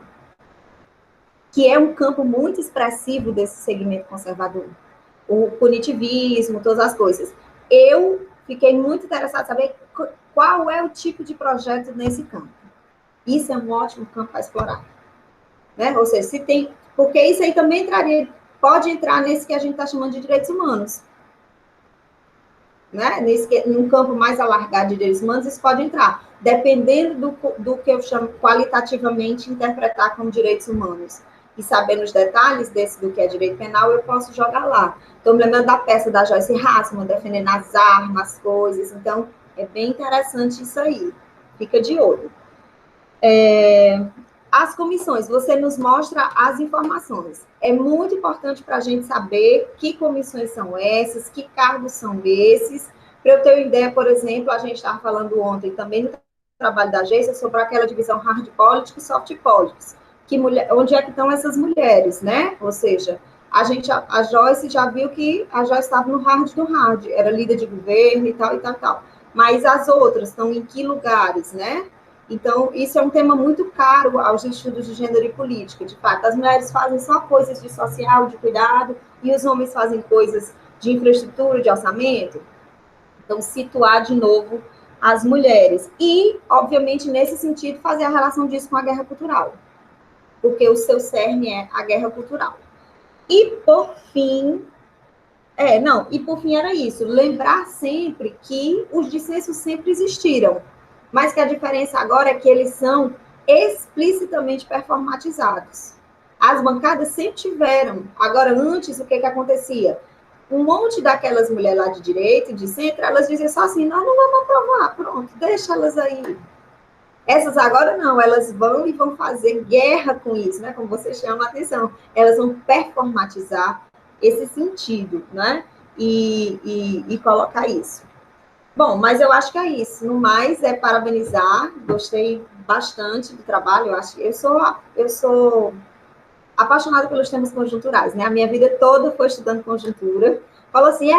que é um campo muito expressivo desse segmento conservador. O punitivismo, todas as coisas. Eu fiquei muito interessada em saber qual é o tipo de projeto nesse campo. Isso é um ótimo campo para explorar. Né? Ou seja, se tem... Porque isso aí também pode entrar nesse que a gente está chamando de direitos humanos. Né? Num campo mais alargado de direitos humanos, isso pode entrar, dependendo do que eu chamo qualitativamente interpretar como direitos humanos. E sabendo os detalhes do que é direito penal, eu posso jogar lá. Estou me lembrando da peça da Joyce Hasselman, defendendo as armas, coisas. Então, é bem interessante isso aí. Fica de olho. As comissões, você nos mostra as informações. É muito importante para a gente saber que comissões são essas, que cargos são esses. Para eu ter uma ideia, por exemplo, a gente estava falando ontem também no trabalho da agência sobre aquela divisão hard politics e soft politics. Onde é que estão essas mulheres, né? Ou seja, a Joyce já viu que a Joyce estava no hard do hard, era líder de governo e tal, e tal, tal. Mas as outras estão em que lugares, né? Então, isso é um tema muito caro aos estudos de gênero e política. De fato, as mulheres fazem só coisas de social, de cuidado, e os homens fazem coisas de infraestrutura, de orçamento. Então, situar de novo as mulheres. E, obviamente, nesse sentido, fazer a relação disso com a guerra cultural. Porque o seu cerne é a guerra cultural. E, por fim... era isso. Lembrar sempre que os dissensos sempre existiram. Mas que a diferença agora é que eles são explicitamente performatizados. As bancadas sempre tiveram. Agora, antes, o que acontecia? Um monte daquelas mulheres lá de direita e de centro, elas diziam só assim, nós não vamos aprovar, pronto, deixa elas aí. Essas agora não, elas vão e vão fazer guerra com isso, né? Como você chama a atenção. Elas vão performatizar esse sentido, né? E colocar isso. Bom, mas eu acho que é isso. No mais, é parabenizar. Gostei bastante do trabalho. Eu sou apaixonada pelos temas conjunturais, né? A minha vida toda foi estudando conjuntura. Falou assim,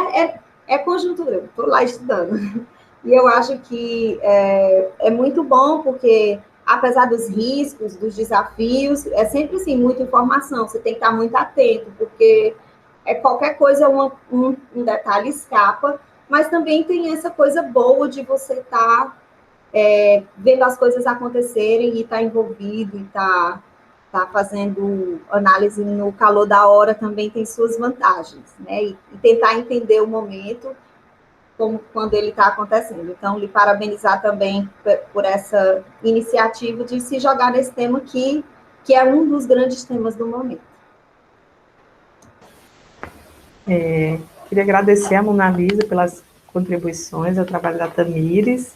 é conjuntura. Estou lá estudando. E eu acho que é muito bom, porque, apesar dos riscos, dos desafios, é sempre, assim, muita informação. Você tem que estar muito atento, porque qualquer coisa, um detalhe escapa, mas também tem essa coisa boa de você estar vendo as coisas acontecerem e estar envolvido e estar fazendo análise no calor da hora também tem suas vantagens, né? E tentar entender o momento como quando ele está acontecendo. Então, lhe parabenizar também por essa iniciativa de se jogar nesse tema que é um dos grandes temas do momento. Queria agradecer a Mona Lisa pelas contribuições ao trabalho da Tamires.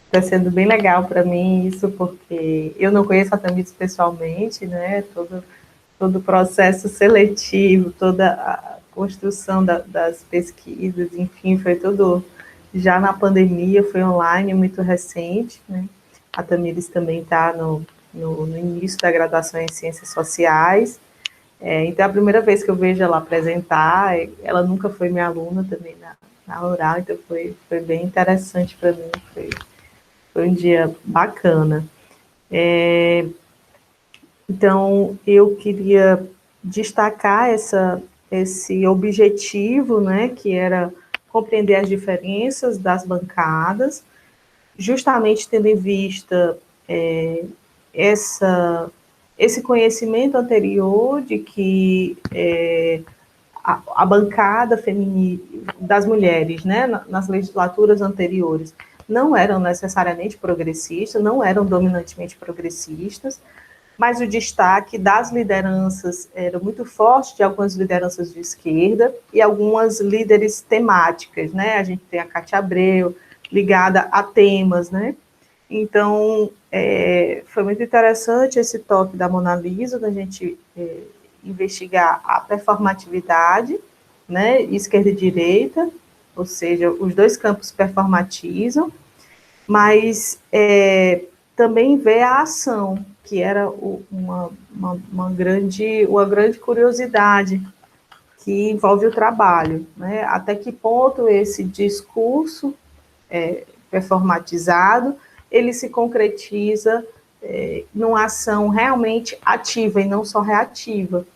Está sendo bem legal para mim isso, porque eu não conheço a Tamires pessoalmente, né? Todo o processo seletivo, toda a construção das pesquisas, enfim, foi tudo já na pandemia, foi online, muito recente, né? A Tamires também está no início da graduação em Ciências Sociais, então é a primeira vez que eu vejo ela apresentar, ela nunca foi minha aluna também na Rural, então foi bem interessante para mim, foi um dia bacana. Então, eu queria destacar esse objetivo, né, que era compreender as diferenças das bancadas, justamente tendo em vista esse conhecimento anterior de que a bancada feminina das mulheres, né, nas legislaturas anteriores, não eram necessariamente progressistas, não eram dominantemente progressistas, mas o destaque das lideranças era muito forte, de algumas lideranças de esquerda e algumas líderes temáticas, né? A gente tem a Cátia Abreu, ligada a temas, né? Então, foi muito interessante esse toque da Mona Lisa, da gente investigar a performatividade, né? Esquerda e direita, ou seja, os dois campos performatizam, mas também ver a ação, que era uma grande curiosidade que envolve o trabalho, né? Até que ponto esse discurso performatizado, ele se concretiza numa ação realmente ativa e não só reativa,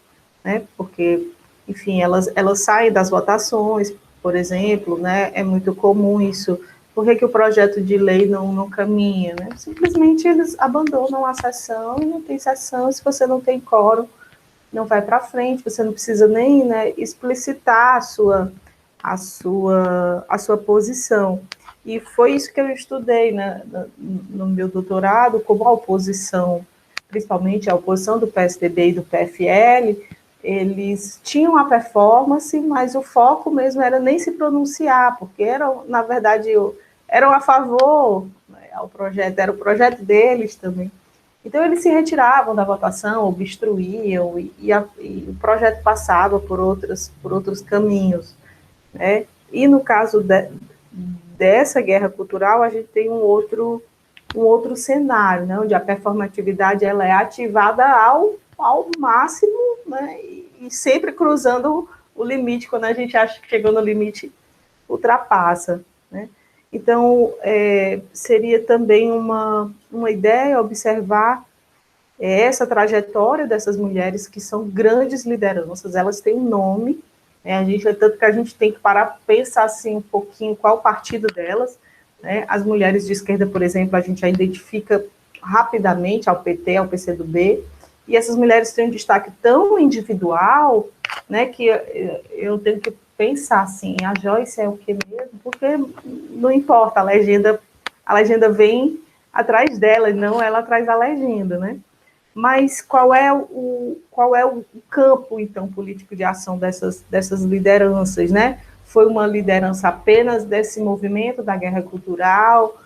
né? Porque, enfim, elas saem das votações, por exemplo, né? É muito comum isso. Por que o projeto de lei não caminha, né? Simplesmente eles abandonam a sessão e não tem sessão, se você não tem quórum, não vai para frente, você não precisa nem, né, explicitar a sua posição. E foi isso que eu estudei, né, no meu doutorado, como a oposição, principalmente a oposição do PSDB e do PFL, eles tinham a performance, mas o foco mesmo era nem se pronunciar, porque eram, na verdade, eram a favor, né, ao projeto, era o projeto deles também. Então, eles se retiravam da votação, obstruíam, e o projeto passava por outros caminhos, né? E no caso dessa guerra cultural, a gente tem um outro cenário, né, onde a performatividade ela é ativada ao máximo, né, e sempre cruzando o limite, quando a gente acha que chegou no limite, ultrapassa, né? Então, seria também uma ideia observar essa trajetória dessas mulheres que são grandes lideranças, elas têm um nome, né? Tanto que a gente tem que parar para pensar assim, um pouquinho qual o partido delas, né? As mulheres de esquerda, por exemplo, a gente já identifica rapidamente ao PT, ao PCdoB, e essas mulheres têm um destaque tão individual, né, que eu tenho que pensar assim, a Joyce é o que mesmo? Porque não importa, a legenda vem atrás dela, e não ela atrás da legenda, né? Mas qual é o campo, então, político de ação dessas lideranças, né? Foi uma liderança apenas desse movimento da guerra cultural,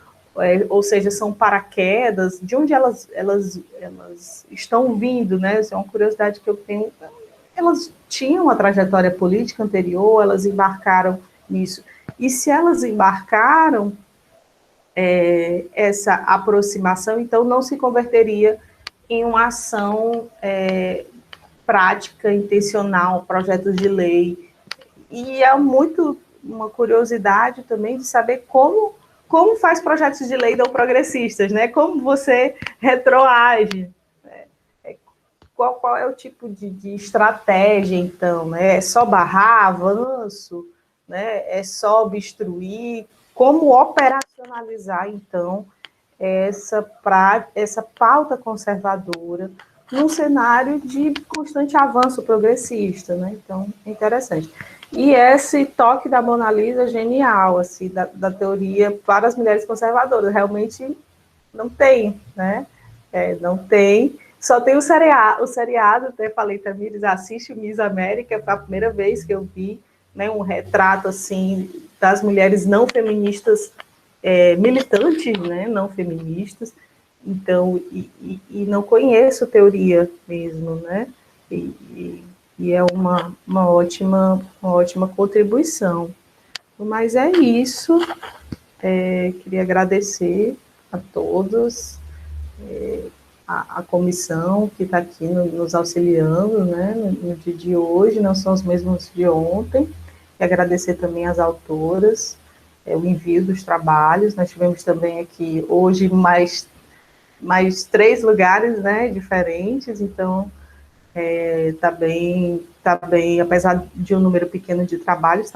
ou seja, são paraquedas, de onde elas estão vindo, né? Essa é uma curiosidade que eu tenho. Elas tinham uma trajetória política anterior, elas embarcaram nisso. E se elas embarcaram essa aproximação, então não se converteria em uma ação prática, intencional, projetos de lei. E é muito uma curiosidade também de saber como faz projetos de lei não progressistas, né? Como você retroage. Qual é o tipo de estratégia, então? Né? É só barrar avanço? Né? É só obstruir? Como operacionalizar, então, essa pauta conservadora num cenário de constante avanço progressista, né? Então, é interessante. E esse toque da Mona Lisa é genial, assim, da teoria para as mulheres conservadoras. Realmente não tem, né? Não tem. Só tem o seriado, até falei, Tamires, assiste o Miss América, foi a primeira vez que eu vi, né, um retrato, assim, das mulheres não feministas, militantes, né, não feministas. Então, e não conheço teoria mesmo, né? E é uma ótima contribuição. Mas é isso. Queria agradecer a todos, a comissão que está aqui nos auxiliando, né, no dia de hoje, não são os mesmos de ontem. E agradecer também às autoras, o envio dos trabalhos. Nós tivemos também aqui hoje mais 3 lugares, né, diferentes, então tá bem, apesar de um número pequeno de trabalhos,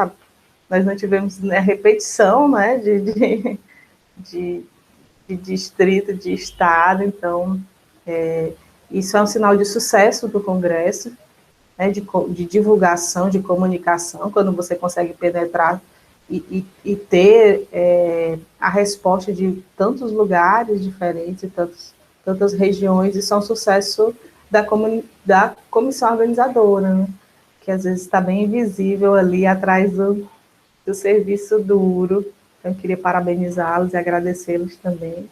nós não tivemos, né, repetição, né, de distrito, de estado, então isso é um sinal de sucesso do Congresso, né, de divulgação, de comunicação, quando você consegue penetrar e ter a resposta de tantos lugares diferentes, de tantas regiões, isso é um sucesso da comissão organizadora, né, que às vezes está bem invisível ali atrás do serviço duro. Então, eu queria parabenizá-los e agradecê-los também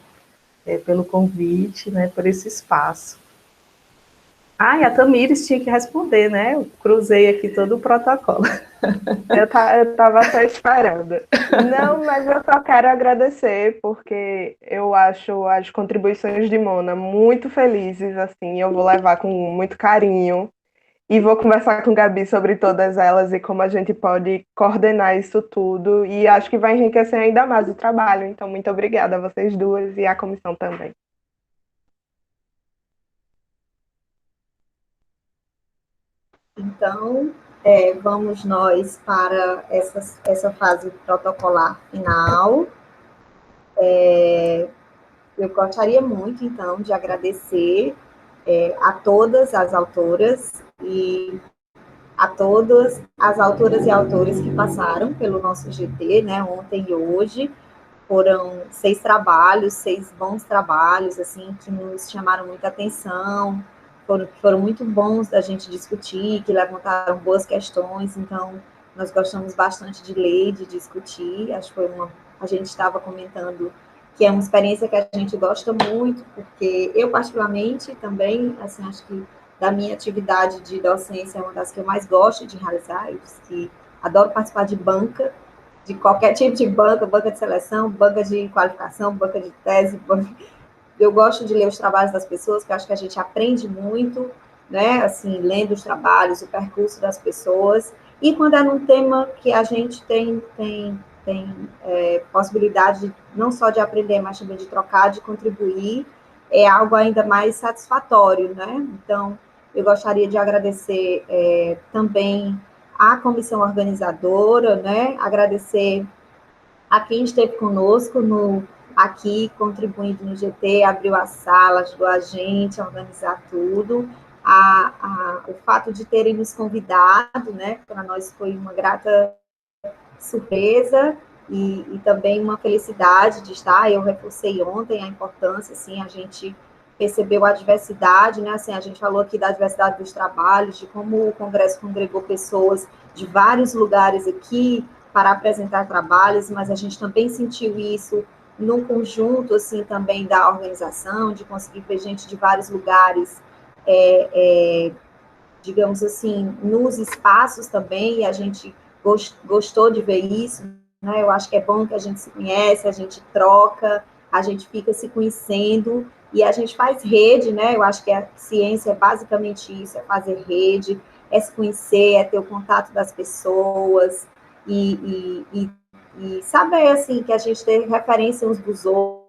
pelo convite, né, por esse espaço. E a Tamires tinha que responder, né? Eu cruzei aqui todo o protocolo. Eu estava só esperando. Não, mas eu só quero agradecer, porque eu acho as contribuições de Mona muito felizes, assim, eu vou levar com muito carinho. E vou conversar com Gabi sobre todas elas e como a gente pode coordenar isso tudo. E acho que vai enriquecer ainda mais o trabalho. Então, muito obrigada a vocês duas e à comissão também. Então, vamos nós para essa fase protocolar final. Eu gostaria muito, então, de agradecer a todas as autoras e a todas as autoras e autores que passaram pelo nosso GT, né, ontem e hoje. Foram 6 trabalhos, 6 bons trabalhos, assim, que nos chamaram muita atenção, foram muito bons da gente discutir, que levantaram boas questões, então nós gostamos bastante de ler, de discutir, acho que a gente estava comentando que é uma experiência que a gente gosta muito, porque eu particularmente também, assim, acho que da minha atividade de docência é uma das que eu mais gosto de realizar, eu disse que adoro participar de banca, de qualquer tipo de banca de seleção, banca de qualificação, banca de tese. Eu gosto de ler os trabalhos das pessoas, porque eu acho que a gente aprende muito, né, assim, lendo os trabalhos, o percurso das pessoas, e quando é num tema que a gente tem possibilidade não só de aprender, mas também de trocar, de contribuir, é algo ainda mais satisfatório, né? Então, eu gostaria de agradecer também à comissão organizadora, né? Agradecer a quem esteve conosco aqui, contribuindo no GT, abriu a sala, ajudou a gente a organizar tudo. O fato de terem nos convidado, né? Para nós foi uma grata surpresa e também uma felicidade de estar. Eu reforcei ontem a importância, assim, a gente percebeu a diversidade, né? Assim, a gente falou aqui da diversidade dos trabalhos, de como o Congresso congregou pessoas de vários lugares aqui para apresentar trabalhos, mas a gente também sentiu isso no conjunto, assim, também da organização, de conseguir ver gente de vários lugares, digamos assim, nos espaços também, e a gente gostou de ver isso, né? Eu acho que é bom que a gente se conhece, a gente troca, a gente fica se conhecendo, e a gente faz rede, né? Eu acho que a ciência é basicamente isso, é fazer rede, é se conhecer, é ter o contato das pessoas, e saber, assim, que a gente tem referência uns dos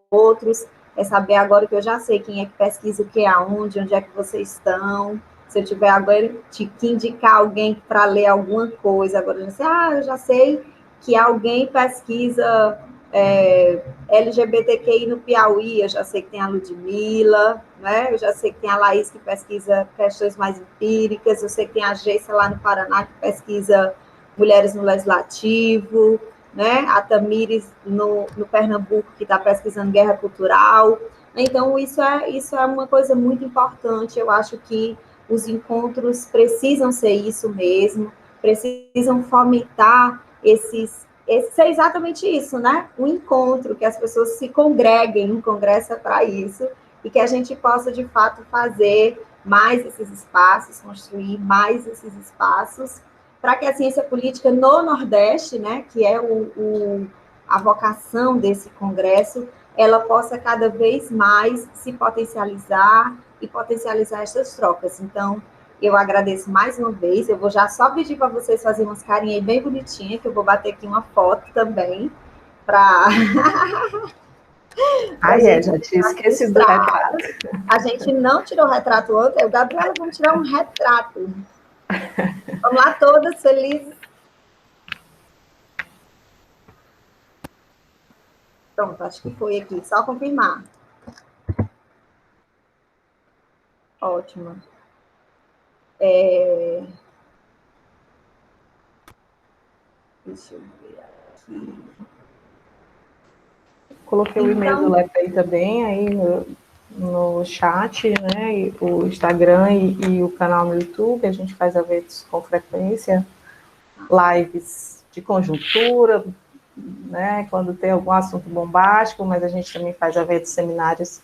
outros, é saber agora que eu já sei quem é que pesquisa o que aonde, onde é que vocês estão. Se eu tiver agora que indicar alguém para ler alguma coisa, agora eu já sei que alguém pesquisa LGBTQI no Piauí, eu já sei que tem a Ludmilla, né? Eu já sei que tem a Laís que pesquisa questões mais empíricas, eu sei que tem a Geissa lá no Paraná que pesquisa mulheres no legislativo, né? A Tamires no Pernambuco, que está pesquisando guerra cultural. Então, isso é uma coisa muito importante. Eu acho que os encontros precisam ser isso mesmo, precisam fomentar ser exatamente isso, né? Um encontro, que as pessoas se congreguem, um congresso é para isso, e que a gente possa, de fato, fazer mais esses espaços, construir mais esses espaços, para que a ciência política no Nordeste, né, que é a vocação desse congresso, ela possa cada vez mais se potencializar e potencializar essas trocas. Então, eu agradeço mais uma vez. Eu vou já só pedir para vocês fazerem umas carinhas bem bonitinhas, que eu vou bater aqui uma foto também, para... Já tinha esquecido do retrato. A gente não tirou o retrato ontem. Eu, Gabriela, vamos tirar um retrato. Vamos lá, todas felizes. Pronto, acho que foi aqui. Só confirmar. Ótimo. Deixa eu ver aqui. Coloquei o e-mail do LEPEI também aí no chat, né? E o Instagram e o canal no YouTube. A gente faz eventos com frequência, lives de conjuntura, né? Quando tem algum assunto bombástico, mas a gente também faz eventos, seminários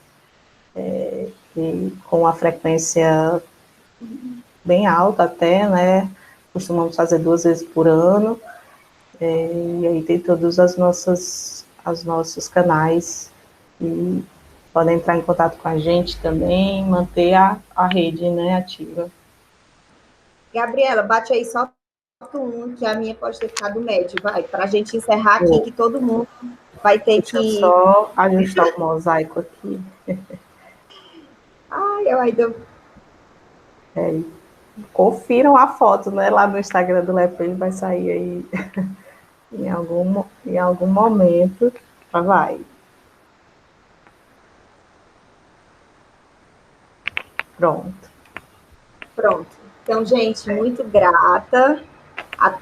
com a frequência bem alta até, né? Costumamos fazer 2 vezes por ano. E aí tem todos os nossos canais e podem entrar em contato com a gente também, manter a rede, né, ativa. Gabriela, bate aí só que a minha pode ter ficado médio, vai, para a gente encerrar aqui, que todo mundo vai ter Deixa eu só ajustar o mosaico aqui. Ai, eu ainda... Confiram a foto, né, lá no Instagram do LEPEI, vai sair aí em algum momento, vai. Pronto. Então, gente, muito grata a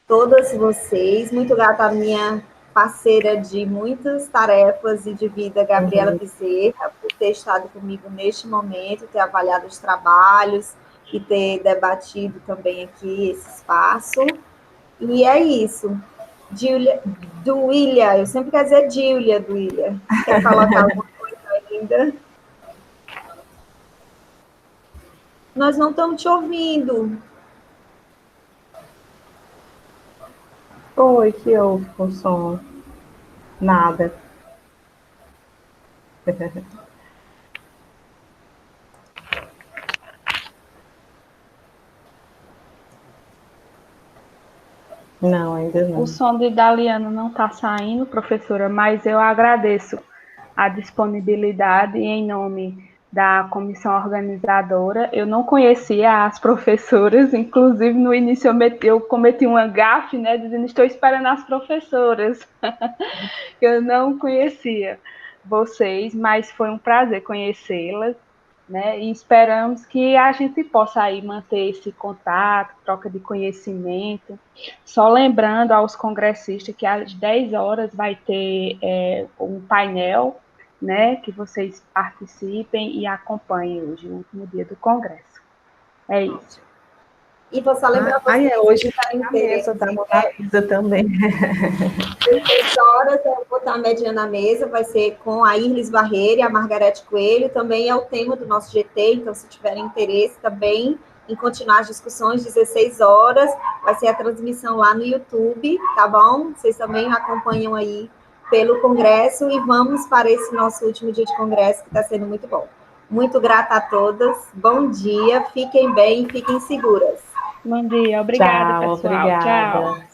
todas vocês, muito grata à minha parceira de muitas tarefas e de vida, Gabriela Bezerra, por ter estado comigo neste momento, ter avaliado os trabalhos e ter debatido também aqui esse espaço. E é isso. Duília, eu sempre quero dizer Dília, Duília. Quer colocar alguma coisa ainda? Nós não estamos te ouvindo. Oi, que houve com o som? Nada. Não, ainda não. O som de Daliano não está saindo, professora, mas eu agradeço a disponibilidade em nome da comissão organizadora. Eu não conhecia as professoras, inclusive no início eu cometi uma gafe, né, dizendo estou esperando as professoras. Eu não conhecia vocês, mas foi um prazer conhecê-las, né, e esperamos que a gente possa aí manter esse contato, troca de conhecimento. Só lembrando aos congressistas que às 10 horas vai ter um painel, né, que vocês participem e acompanhem hoje, o último dia do congresso. É isso. E vou só lembrar vocês... hoje está na mesa da Monalisa também. 16 horas, eu vou botar a média na mesa, vai ser com a Irlis Barreira e a Margarete Coelho, também é o tema do nosso GT, então se tiverem interesse também em continuar as discussões, 16 horas, vai ser a transmissão lá no YouTube, tá bom? Vocês também acompanham aí pelo Congresso e vamos para esse nosso último dia de Congresso, que está sendo muito bom. Muito grata a todas, bom dia, fiquem bem e fiquem seguras. Bom dia, obrigada, Tchau, pessoal. obrigada. Tchau.